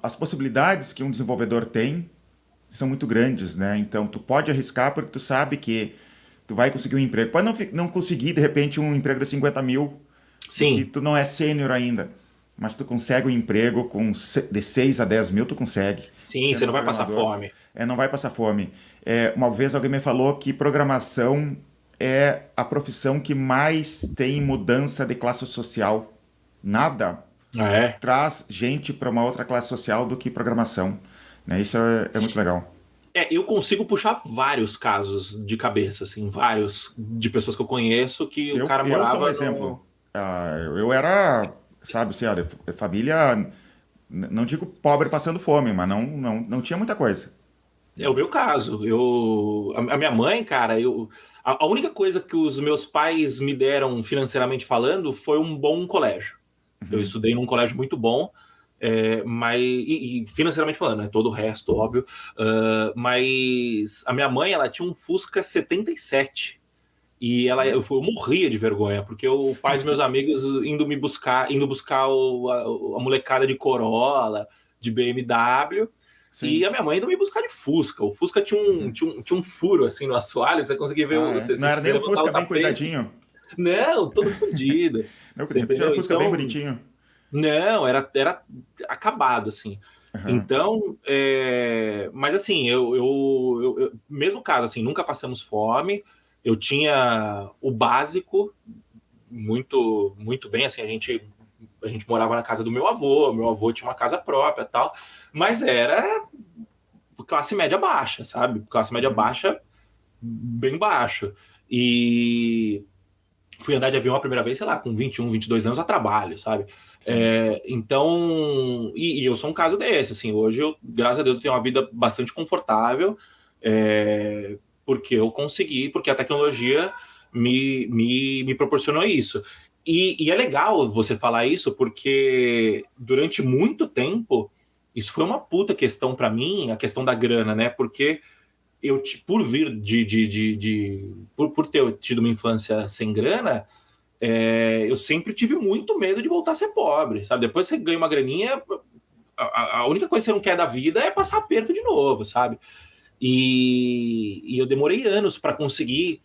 as possibilidades que um desenvolvedor tem são muito grandes, né? Então, tu pode arriscar porque tu sabe que tu vai conseguir um emprego. Pode não conseguir, de repente, um emprego de 50 mil, porque Sim, tu não é sênior ainda. Mas tu consegue um emprego de 6 a 10 mil, tu consegue. sim, você Sendo não vai passar programador. fome. Não vai passar fome. Uma vez alguém me falou que programação é a profissão que mais tem mudança de classe social. Nada É. traz gente para uma outra classe social do que programação. Né? Isso é muito legal. Eu consigo puxar vários casos de cabeça, assim, vários de pessoas que eu conheço que o cara Eu sou um morava no. exemplo. Eu era, sabe, assim, ó, de família, não digo pobre passando fome, mas não tinha muita coisa. É o meu caso. A minha mãe, cara, a única coisa que os meus pais me deram financeiramente falando foi um bom colégio. Eu Uhum. estudei num colégio muito bom, mas e financeiramente falando, né? Todo o resto, óbvio. Mas a minha mãe, ela tinha um Fusca 77. E eu morria de vergonha, porque o pai dos meus amigos indo buscar a molecada de Corolla, de BMW, e Sim. a minha mãe indo me buscar de Fusca. O Fusca Uhum. tinha um furo assim no assoalho, que você conseguia ver, Não era você nem o levantar o Fusca bem tapete. cuidadinho. Não, todo fodido. Não, de Você repente era um entendeu? Fusca bem Então, bonitinho. não, era acabado, assim. Uhum. Então, mas assim, mesmo caso, assim, nunca passamos fome, eu tinha o básico muito, muito bem, assim, a gente morava na casa do meu avô tinha uma casa própria e tal, mas era classe média baixa, sabe? Classe média Uhum. baixa, bem baixo. E fui andar de avião a primeira vez, sei lá, com 21, 22 anos a trabalho, sabe? Sim. Então, e eu sou um caso desse, assim, hoje eu, graças a Deus, eu tenho uma vida bastante confortável, porque eu consegui, porque a tecnologia me proporcionou isso. E é legal você falar isso, porque durante muito tempo, isso foi uma puta questão para mim, a questão da grana, né? Porque por vir por ter tido uma infância sem grana, eu sempre tive muito medo de voltar a ser pobre, sabe? Depois você ganha uma graninha, a única coisa que você não quer da vida é passar aperto de novo, sabe? E eu demorei anos para conseguir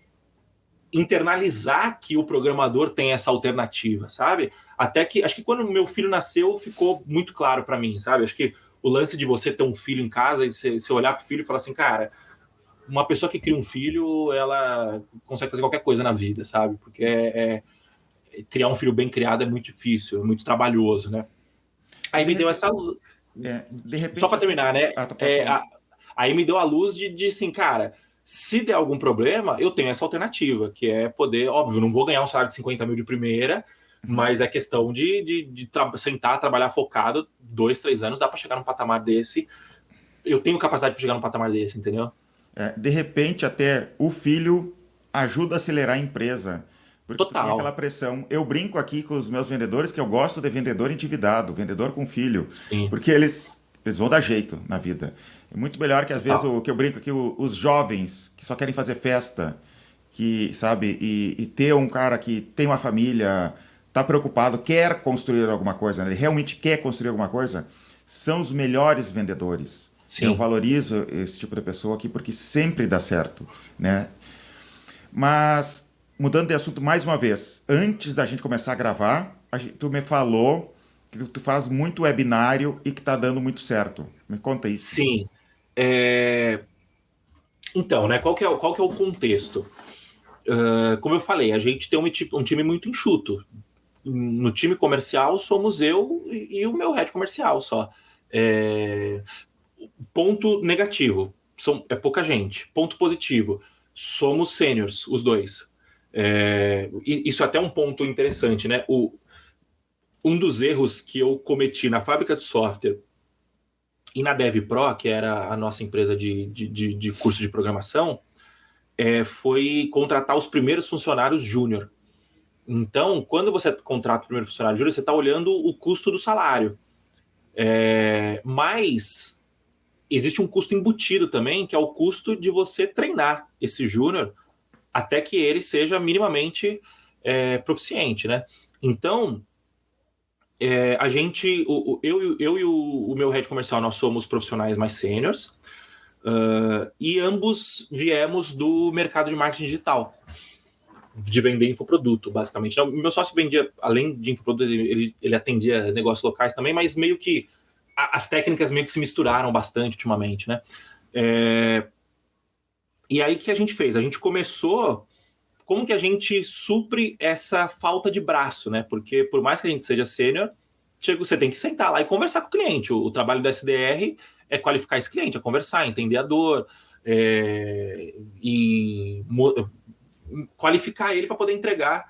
internalizar que o programador tem essa alternativa, sabe? Até que, acho que quando meu filho nasceu, ficou muito claro para mim, sabe? Acho que o lance de você ter um filho em casa e você olhar pro filho e falar assim, cara, uma pessoa que cria um filho, ela consegue fazer qualquer coisa na vida, sabe? Porque criar um filho bem criado é muito difícil, é muito trabalhoso, né? E Aí de me deu repente, essa. de Só repente para até. terminar, né? Ah, tá, pode falar. Aí me deu a luz de assim, cara, se der algum problema, eu tenho essa alternativa, que é poder, óbvio, não vou ganhar um salário de 50 mil de primeira, Mas é questão de sentar, trabalhar focado, 2, 3 anos, dá para chegar num patamar desse. Eu tenho capacidade para chegar num patamar desse, entendeu? De repente, até o filho ajuda a acelerar a empresa. Porque tu tem aquela Total. pressão. Eu brinco aqui com os meus vendedores que eu gosto de vendedor endividado, vendedor com filho. Sim. Porque eles vão dar jeito na vida. É muito melhor que às vezes Total. o que eu brinco aqui, os jovens que só querem fazer festa, que, sabe, e ter um cara que tem uma família, tá preocupado, quer construir alguma coisa, né? Ele realmente quer construir alguma coisa, são os melhores vendedores. Eu Sim. valorizo esse tipo de pessoa aqui porque sempre dá certo, né? Mas, mudando de assunto mais uma vez, antes da gente começar a gravar, tu me falou que tu faz muito webinário e que tá dando muito certo. Me conta isso. Sim. É, Então, né, qual que é o contexto? Como eu falei, a gente tem um time muito enxuto. No time comercial somos eu e o meu head comercial só. É, Ponto negativo, é pouca gente. Ponto positivo, somos sêniors, os dois. Isso é até um ponto interessante, né? Um dos erros que eu cometi na fábrica de software e na DevPro, que era a nossa empresa de curso de programação, foi contratar os primeiros funcionários júnior. Então, quando você contrata o primeiro funcionário júnior, você está olhando o custo do salário. Mas existe um custo embutido também, que é o custo de você treinar esse júnior até que ele seja minimamente proficiente, né? Então, a gente, eu e o meu head comercial, nós somos profissionais mais sêniors, e ambos viemos do mercado de marketing digital, de vender infoproduto, basicamente. O meu sócio vendia, além de infoproduto, ele atendia negócios locais também, mas meio que as técnicas meio que se misturaram bastante ultimamente, né? E aí, o que a gente fez? A gente começou... Como que a gente supre essa falta de braço, né? Porque por mais que a gente seja sênior, você tem que sentar lá e conversar com o cliente. O trabalho do SDR é qualificar esse cliente, é conversar, entender a dor, e qualificar ele para poder entregar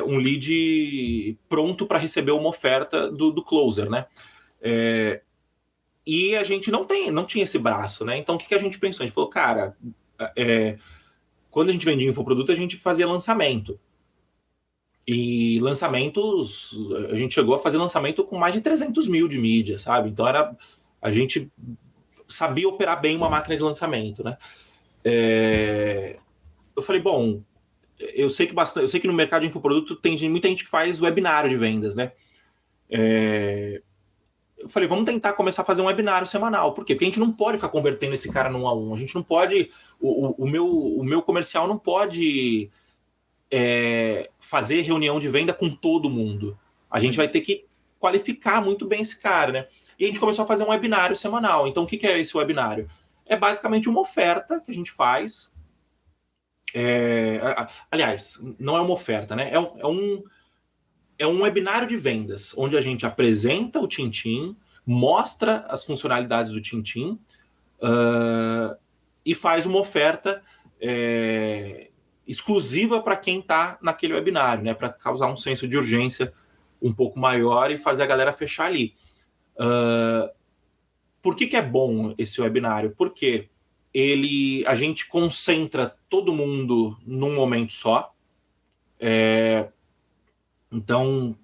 um lead pronto para receber uma oferta do closer, né? E a gente não tinha esse braço, né? Então, o que a gente pensou? A gente falou, cara, quando a gente vendia infoproduto, a gente fazia lançamento. E lançamentos, a gente chegou a fazer lançamento com mais de 300 mil de mídia, sabe? Então, a gente sabia operar bem uma máquina de lançamento, né? Eu falei, bom, eu sei que no mercado de infoproduto tem muita gente que faz webinário de vendas, né? Eu falei, vamos tentar começar a fazer um webinário semanal. Por quê? Porque a gente não pode ficar convertendo esse cara num a um. A gente não pode... O meu comercial não pode fazer reunião de venda com todo mundo. A gente vai ter que qualificar muito bem esse cara, né? E a gente começou a fazer um webinário semanal. Então, o que é esse webinário? É basicamente uma oferta que a gente faz. Aliás, não é uma oferta, né? É um webinário de vendas, onde a gente apresenta o Tintim, mostra as funcionalidades do Tintim, e faz uma oferta exclusiva para quem está naquele webinário, né? Para causar um senso de urgência um pouco maior e fazer a galera fechar ali. Por que é bom esse webinário? Porque a gente concentra todo mundo num momento só. Então,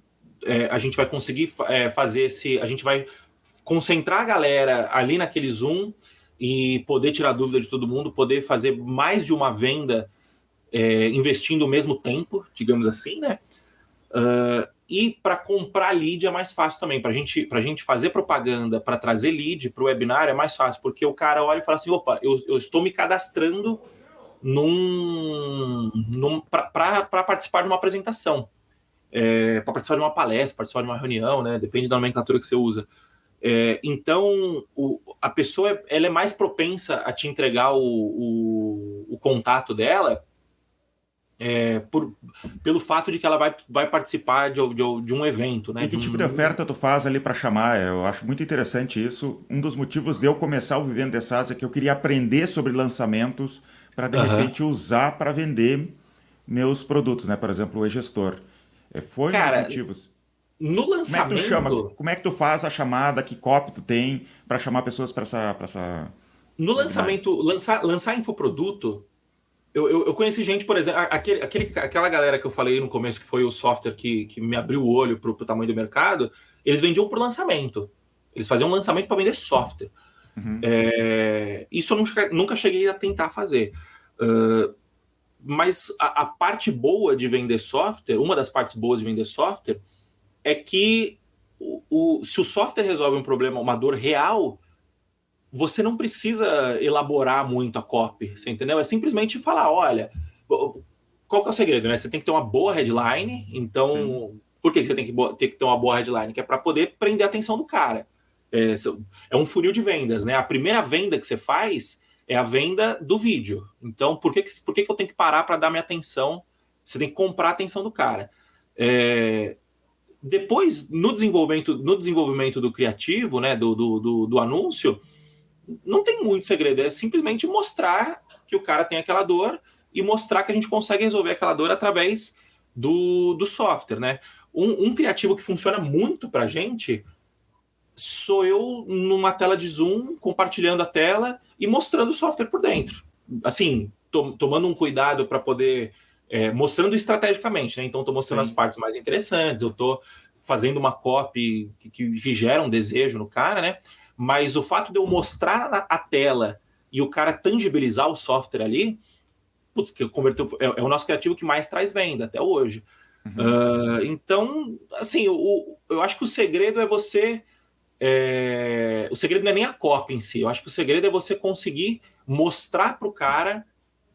a gente vai conseguir fazer a gente vai concentrar a galera ali naquele Zoom e poder tirar dúvida de todo mundo, poder fazer mais de uma venda investindo o mesmo tempo, digamos assim, né? E para comprar lead é mais fácil também. Para a gente fazer propaganda, para trazer lead para o webinar é mais fácil, porque o cara olha e fala assim, opa, eu estou me cadastrando para participar de uma apresentação. Para participar de uma palestra, participar de uma reunião, né? Depende da nomenclatura que você usa. Então, a pessoa ela é mais propensa a te entregar o contato dela pelo fato de que ela vai participar de um evento, né? E que tipo de oferta tu faz ali para chamar? Eu acho muito interessante isso. Um dos motivos de eu começar o Vivendo de SaaS é que eu queria aprender sobre lançamentos para, de repente, usar para vender meus produtos, né? Por exemplo, o e-gestor. Foi um dos Cara, motivos. no Como é que tu chama? lançamento, Como é que tu faz a chamada? Que copy tu tem para chamar pessoas para no webinar? lançamento, lançar infoproduto, eu conheci gente, por exemplo, aquela galera que eu falei no começo, que foi o software que me abriu o olho pro tamanho do mercado, eles vendiam por lançamento. Eles faziam um lançamento para vender software. Uhum. Isso eu nunca cheguei a tentar fazer. Uh, mas a parte boa de vender software, uma das partes boas de vender software, é que se o software resolve um problema, uma dor real, você não precisa elaborar muito a copy, você entendeu? É simplesmente falar, olha, qual que é o segredo, né? Você tem que ter uma boa headline, Sim, então, por que você tem que ter uma boa headline? Que é para poder prender a atenção do cara. É um funil de vendas, né? A primeira venda que você faz é a venda do vídeo. Então, por que eu tenho que parar para dar minha atenção? Você tem que comprar a atenção do cara. Depois, no desenvolvimento do criativo, né, do anúncio, não tem muito segredo, é simplesmente mostrar que o cara tem aquela dor e mostrar que a gente consegue resolver aquela dor através do software, né? Um criativo que funciona muito pra gente sou eu numa tela de Zoom, compartilhando a tela e mostrando o software por dentro. Assim, tomando um cuidado para poder... mostrando estrategicamente, né? Então, estou mostrando as sim. partes mais interessantes, eu estou fazendo uma copy que gera um desejo no cara, né? Mas o fato de eu mostrar a tela e o cara tangibilizar o software ali, putz, que converteu, é o nosso criativo que mais traz venda até hoje. Uhum. Então, assim, eu acho que o segredo é você. O segredo não é nem a copy em si, eu acho que o segredo é você conseguir mostrar para o cara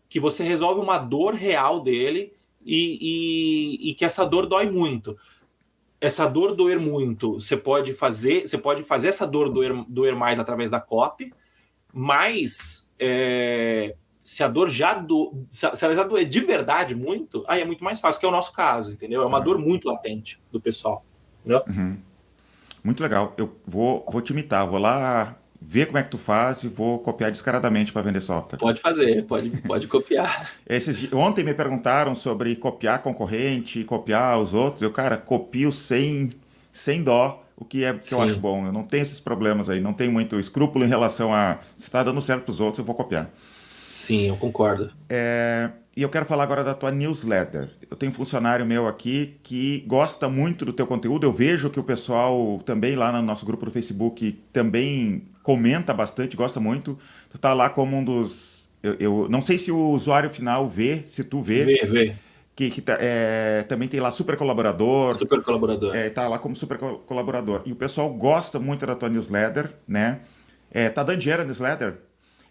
que você resolve uma dor real dele e que essa dor dói muito. Essa dor doer muito, você pode fazer essa dor doer mais através da copy, mas se a dor se ela já doer de verdade muito, aí é muito mais fácil, que é o nosso caso, entendeu? É uma dor Aham. muito latente do pessoal, entendeu? Uhum. Muito legal. Eu vou te imitar, vou lá ver como é que tu faz e vou copiar descaradamente para vender software. Pode fazer, pode copiar. Ontem me perguntaram sobre copiar concorrente, copiar os outros. Eu, cara, copio sem dó, o que é que eu acho Sim, bom. Eu não tenho esses problemas aí, não tenho muito escrúpulo em relação a se está dando certo para os outros, eu vou copiar. sim, eu concordo. E eu quero falar agora da tua newsletter. Eu tenho um funcionário meu aqui que gosta muito do teu conteúdo. Eu vejo que o pessoal também lá no nosso grupo do Facebook também comenta bastante, gosta muito. Tu tá lá como um dos. Eu não sei se o usuário final vê, se tu vê, Vê, também tem lá super colaborador, super colaborador. tá lá como super colaborador. E o pessoal gosta muito da tua newsletter, né? Tá dando dinheiro a newsletter?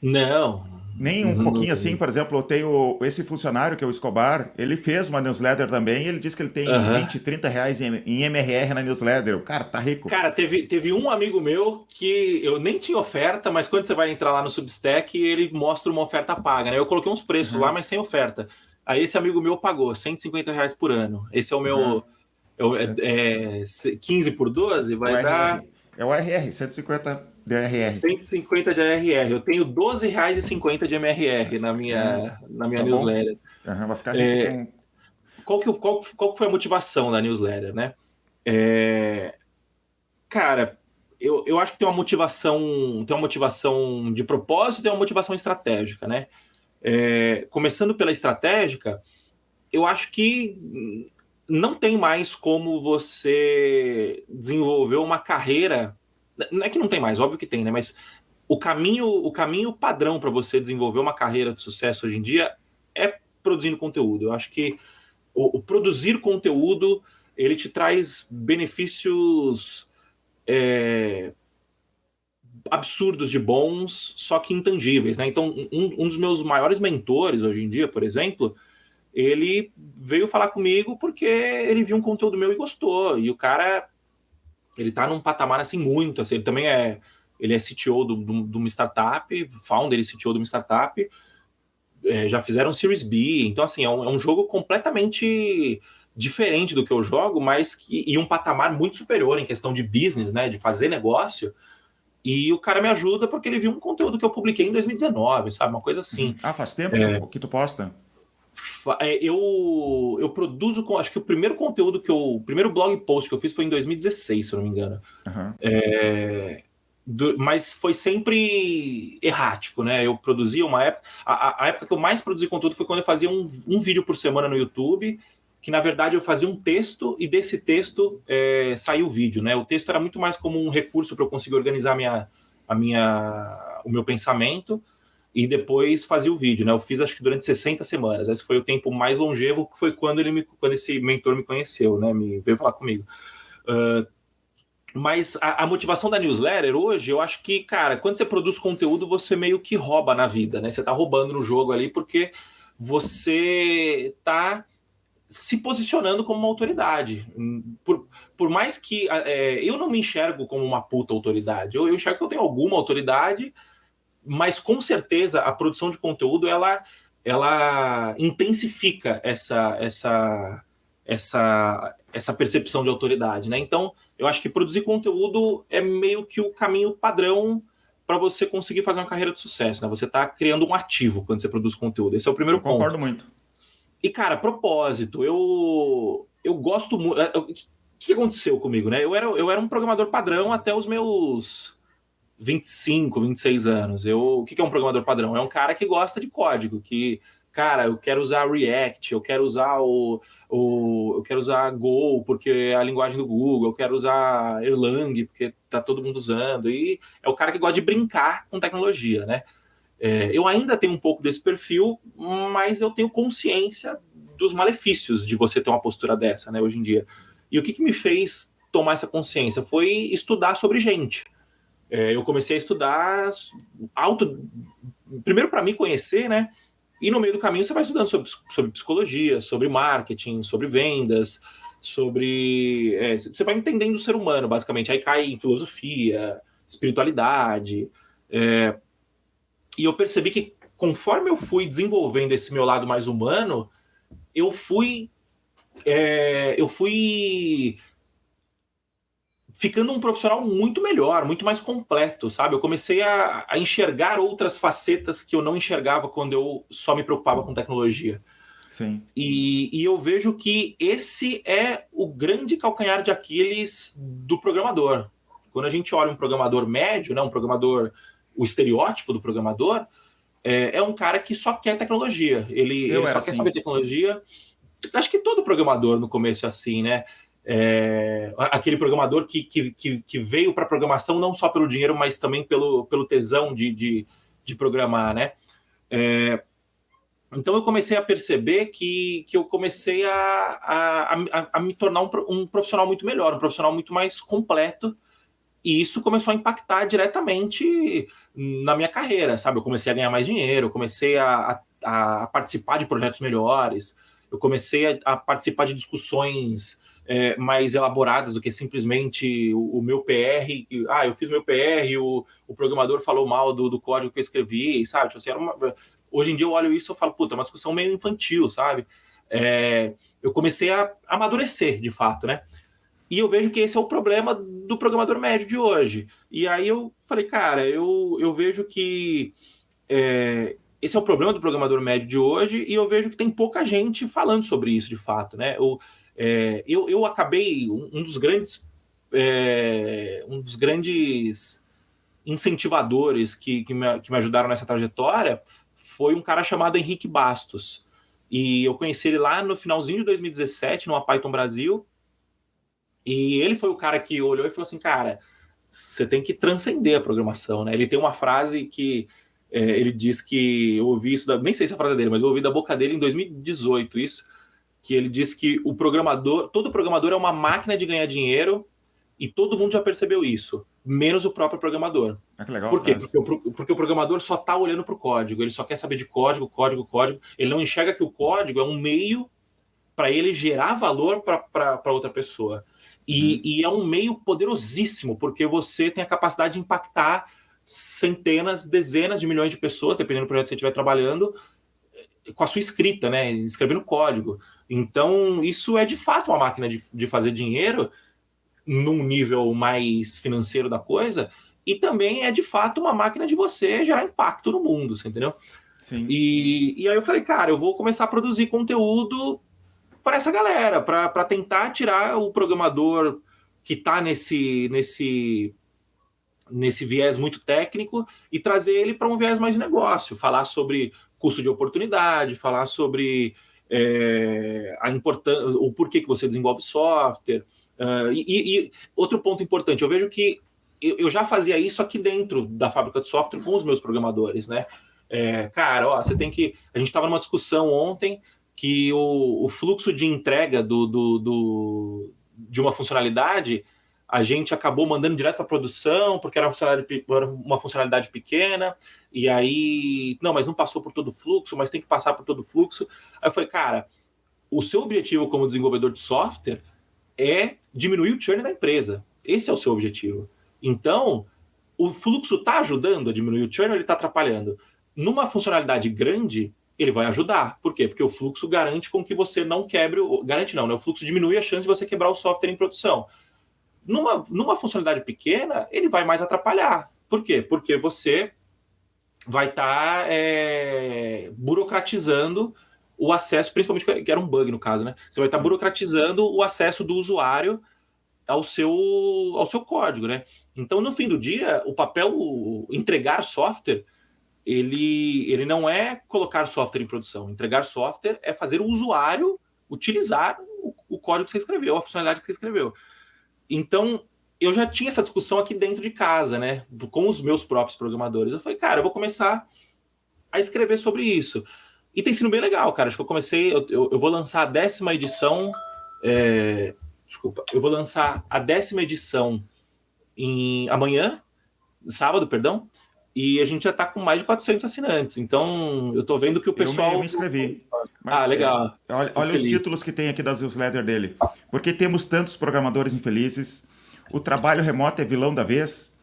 Não, Nem um pouquinho assim, não, por exemplo, eu tenho esse funcionário que é o Escobar, ele fez uma newsletter também e ele disse que ele tem aham. 20, 30 reais em MRR na newsletter. O cara tá rico. Cara, teve um amigo meu que eu nem tinha oferta, mas quando você vai entrar lá no Substack, ele mostra uma oferta paga, né? Eu coloquei uns preços lá, Aham, mas sem oferta. Aí esse amigo meu pagou R$ 150 por ano. Esse é o aham. meu. 15 por 12 O vai dar RR. É o RR, 150 de RR. 150 de ARR. Eu tenho R$ 12,50 de MRR na minha Tá bom? newsletter. Aham, vai ficar rico com. Qual que foi a motivação da newsletter, né? É, Cara, eu acho que tem uma motivação de propósito e tem uma motivação estratégica, né? Começando pela estratégica, eu acho que não tem mais como você desenvolver uma carreira. Não é que não tem mais, óbvio que tem, né? Mas o caminho padrão para você desenvolver uma carreira de sucesso hoje em dia é produzindo conteúdo. Eu acho que o produzir conteúdo ele te traz benefícios é, absurdos de bons, só que intangíveis, né? Então, um dos meus maiores mentores hoje em dia, por exemplo, ele veio falar comigo porque ele viu um conteúdo meu e gostou. E o cara, ele tá num patamar assim muito, assim, ele é CTO de uma startup, founder e CTO de uma startup, já fizeram Series B, então assim, é um jogo completamente diferente do que eu jogo, mas e um patamar muito superior em questão de business, né, de fazer negócio, e o cara me ajuda porque ele viu um conteúdo que eu publiquei em 2019, sabe? Uma coisa assim. Uhum. Ah, faz tempo que tu posta? Eu produzo, acho que o primeiro conteúdo o primeiro blog post que eu fiz foi em 2016, se eu não me engano. Mas foi sempre errático, né? Eu produzia uma época. A época que eu mais produzi conteúdo foi quando eu fazia um vídeo por semana no YouTube, que na verdade eu fazia um texto e desse texto saiu o vídeo, né? O texto era muito mais como um recurso para eu conseguir organizar o meu pensamento e depois fazia o vídeo, né? Eu fiz acho que durante 60 semanas. Esse foi o tempo mais longevo, que foi quando esse mentor me conheceu, né? Veio falar comigo. Mas a motivação da newsletter hoje, eu acho que, cara, quando você produz conteúdo, você meio que rouba na vida, né? Você tá roubando no jogo ali porque você tá se posicionando como uma autoridade. Por mais que eu não me enxergo como uma puta autoridade, eu enxergo que eu tenho alguma autoridade, mas com certeza a produção de conteúdo ela intensifica essa percepção de autoridade, né? Então, eu acho que produzir conteúdo é meio que o caminho padrão para você conseguir fazer uma carreira de sucesso, né? Você está criando um ativo quando você produz conteúdo. Esse é o primeiro ponto. Concordo muito. E, cara, propósito. Eu gosto muito. O que aconteceu comigo, né? Eu era um programador padrão até os meus 25, 26 anos. O que é um programador padrão? É um cara que gosta de código, que, cara, eu quero usar React, eu quero usar eu quero usar Go, porque é a linguagem do Google, eu quero usar Erlang, porque tá todo mundo usando. E é o cara que gosta de brincar com tecnologia, né? Eu ainda tenho um pouco desse perfil, mas eu tenho consciência dos malefícios de você ter uma postura dessa, né, hoje em dia. E o que me fez tomar essa consciência foi estudar sobre gente. Eu comecei a estudar primeiro para me conhecer, né? E no meio do caminho você vai estudando sobre psicologia, sobre marketing, sobre vendas, você vai entendendo o ser humano, basicamente. Aí cai em filosofia, espiritualidade. E eu percebi que conforme eu fui desenvolvendo esse meu lado mais humano, eu fui ficando um profissional muito melhor, muito mais completo, sabe? Eu comecei a enxergar outras facetas que eu não enxergava quando eu só me preocupava com tecnologia. Sim. E eu vejo que esse é o grande calcanhar de Aquiles do programador. Quando a gente olha um programador médio, né, o estereótipo do programador, é um cara que só quer tecnologia. Ele só quer saber tecnologia. Acho que todo programador no começo é assim, né? Aquele programador que veio para a programação não só pelo dinheiro, mas também pelo tesão de programar, né? Então eu comecei a perceber que eu comecei a me tornar um profissional muito melhor, um profissional muito mais completo, e isso começou a impactar diretamente na minha carreira, sabe? Eu comecei a ganhar mais dinheiro, eu comecei a participar de projetos melhores, eu comecei a participar de discussões mais elaboradas do que simplesmente o meu PR. Eu fiz meu PR e o programador falou mal do código que eu escrevi, sabe? Tipo assim, hoje em dia eu olho isso e falo, puta, é uma discussão meio infantil, sabe? Eu comecei a amadurecer, de fato, né? E eu vejo que esse é o problema do programador médio de hoje. E aí eu falei, cara, eu vejo que esse é o problema do programador médio de hoje, e eu vejo que tem pouca gente falando sobre isso, de fato, né? Eu acabei, um dos grandes incentivadores que me ajudaram nessa trajetória foi um cara chamado Henrique Bastos. E eu conheci ele lá no finalzinho de 2017, numa Python Brasil. E ele foi o cara que olhou e falou assim, cara, você tem que transcender a programação, né? Ele tem uma frase que ele diz que, eu ouvi isso, nem sei se é a frase dele, mas eu ouvi da boca dele em 2018 isso, que ele diz que todo programador é uma máquina de ganhar dinheiro, e todo mundo já percebeu isso, menos o próprio programador. Que legal. Por quê? Porque o programador só está olhando para o código, ele só quer saber de código, ele não enxerga que o código é um meio para ele gerar valor para outra pessoa. E é um meio poderosíssimo, porque você tem a capacidade de impactar centenas, dezenas de milhões de pessoas, dependendo do projeto que você estiver trabalhando, com a sua escrita, né? Escrevendo código. Então, isso é de fato uma máquina de fazer dinheiro num nível mais financeiro da coisa, e também é de fato uma máquina de você gerar impacto no mundo, você entendeu? Sim. E aí eu falei, cara, eu vou começar a produzir conteúdo para essa galera, para tentar tirar o programador que está nesse viés muito técnico e trazer ele para um viés mais de negócio, falar sobre custo de oportunidade, falar sobre a importância, o porquê que você desenvolve software. E outro ponto importante, eu vejo que eu já fazia isso aqui dentro da fábrica de software com os meus programadores, né? Cara, ó, você tem que. A gente estava numa discussão ontem que o fluxo de entrega de uma funcionalidade a gente acabou mandando direto para produção, porque era uma funcionalidade pequena, e aí, não, mas não passou por todo o fluxo, mas tem que passar por todo o fluxo. Aí eu falei, cara, o seu objetivo como desenvolvedor de software é diminuir o churn da empresa. Esse é o seu objetivo. Então, o fluxo está ajudando a diminuir o churn ou ele está atrapalhando? Numa funcionalidade grande, ele vai ajudar. Por quê? Porque o fluxo garante com que você não quebre... Garante não, né? O fluxo diminui a chance de você quebrar o software em produção. Numa funcionalidade pequena, ele vai mais atrapalhar. Por quê? Porque você vai estar burocratizando o acesso, principalmente que era um bug no caso, né? Você vai estar burocratizando o acesso do usuário ao seu código, né? Então, no fim do dia, o papel, entregar software, ele não é colocar software em produção. Entregar software é fazer o usuário utilizar o código que você escreveu, a funcionalidade que você escreveu. Então, eu já tinha essa discussão aqui dentro de casa, né? Com os meus próprios programadores. Eu falei, cara, eu vou começar a escrever sobre isso. E tem sido bem legal, cara. Acho que eu comecei... Eu vou lançar a 10ª edição... eu vou lançar a 10ª edição amanhã, sábado, perdão, e a gente já está com mais de 400 assinantes. Então, eu estou vendo que o pessoal... Eu me inscrevi. Mas, legal. Olha os títulos que tem aqui das newsletter dele. Porque temos tantos programadores infelizes? O trabalho remoto é vilão da vez?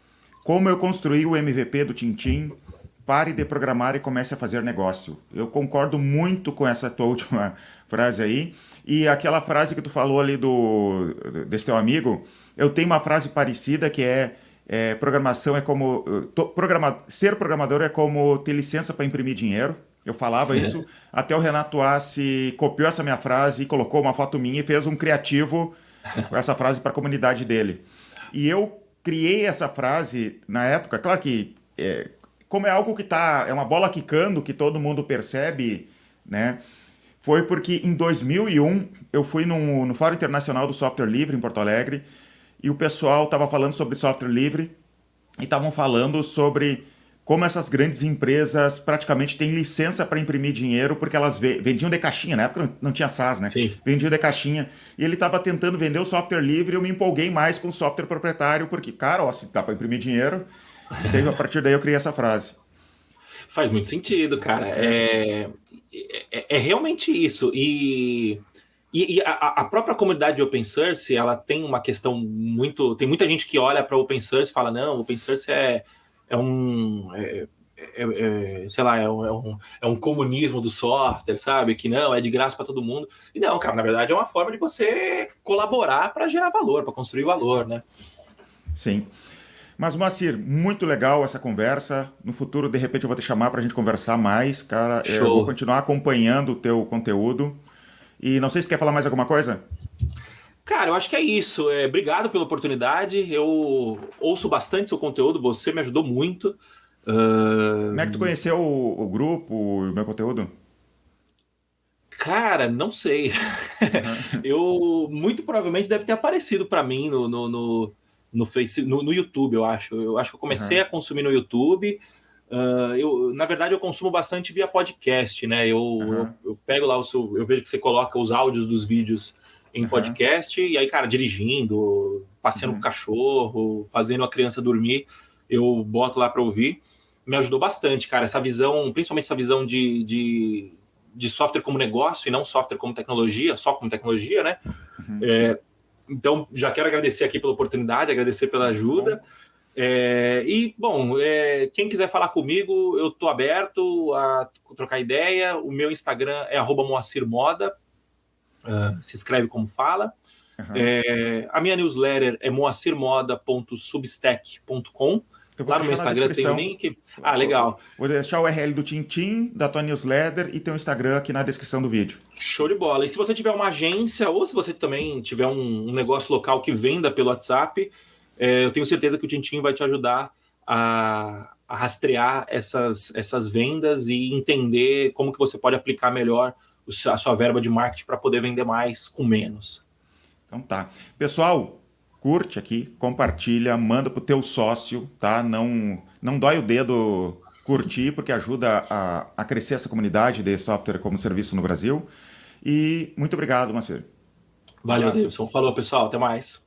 Como eu construí o MVP do Tintim? Pare de programar e comece a fazer negócio. Eu concordo muito com essa tua última frase aí. E aquela frase que tu falou ali desse teu amigo, eu tenho uma frase parecida que programação é como... ser programador é como ter licença para imprimir dinheiro. Eu falava isso, até o Renato Assi copiou essa minha frase, colocou uma foto minha e fez um criativo com essa frase para a comunidade dele. E eu criei essa frase na época, claro que como é algo que é uma bola quicando, que todo mundo percebe, né? Foi porque em 2001 eu fui no Fórum Internacional do Software Livre em Porto Alegre e o pessoal estava falando sobre software livre e estavam falando sobre como essas grandes empresas praticamente têm licença para imprimir dinheiro porque elas vendiam de caixinha, na época não tinha SaaS, né? Sim. Vendiam de caixinha. E ele estava tentando vender o software livre e eu me empolguei mais com o software proprietário porque, cara, ó, se dá para imprimir dinheiro, daí, a partir daí eu criei essa frase. Faz muito sentido, cara. É realmente isso. E a própria comunidade de open source, ela tem uma questão muito... Tem muita gente que olha para open source e fala, não, open source sei lá, é um comunismo do software, sabe? Que não, é de graça para todo mundo. E não, cara, na verdade é uma forma de você colaborar para gerar valor, para construir valor, né? Sim. Mas, Moacir, muito legal essa conversa. No futuro, de repente, eu vou te chamar para a gente conversar mais, cara. Eu vou continuar acompanhando o teu conteúdo. E não sei se quer falar mais alguma coisa? Cara, eu acho que é isso. Obrigado pela oportunidade. Eu ouço bastante seu conteúdo, você me ajudou muito. Como é que tu conheceu o grupo, o meu conteúdo? Cara, não sei. Uhum. Eu muito provavelmente deve ter aparecido para mim no Face, no YouTube, eu acho. Eu acho que eu comecei a consumir no YouTube. Na verdade, eu consumo bastante via podcast, né? Eu pego lá eu vejo que você coloca os áudios dos vídeos em podcast, e aí, cara, dirigindo, passeando com o cachorro, fazendo a criança dormir, eu boto lá para ouvir. Me ajudou bastante, cara, essa visão, principalmente essa visão de software como negócio e não software como tecnologia, só como tecnologia, né? Então, já quero agradecer aqui pela oportunidade, agradecer pela ajuda. Quem quiser falar comigo, eu estou aberto a trocar ideia. O meu Instagram é @moacirmoda, se escreve como fala. A minha newsletter é moacirmoda.substack.com. Eu vou Lá no meu deixar na Instagram tem o descrição. link. Ah, legal. Vou deixar o URL do Tintim, da tua newsletter e teu Instagram aqui na descrição do vídeo. Show de bola. E se você tiver uma agência ou se você também tiver um negócio local que venda pelo WhatsApp, eu tenho certeza que o Tintim vai te ajudar a rastrear essas vendas e entender como que você pode aplicar melhor a sua verba de marketing para poder vender mais com menos. Então tá. Pessoal, curte aqui, compartilha, manda pro teu sócio, tá? Não dói o dedo curtir, porque ajuda a crescer essa comunidade de software como serviço no Brasil. E muito obrigado, Moacir. Valeu, Davidson. Falou, pessoal. Até mais.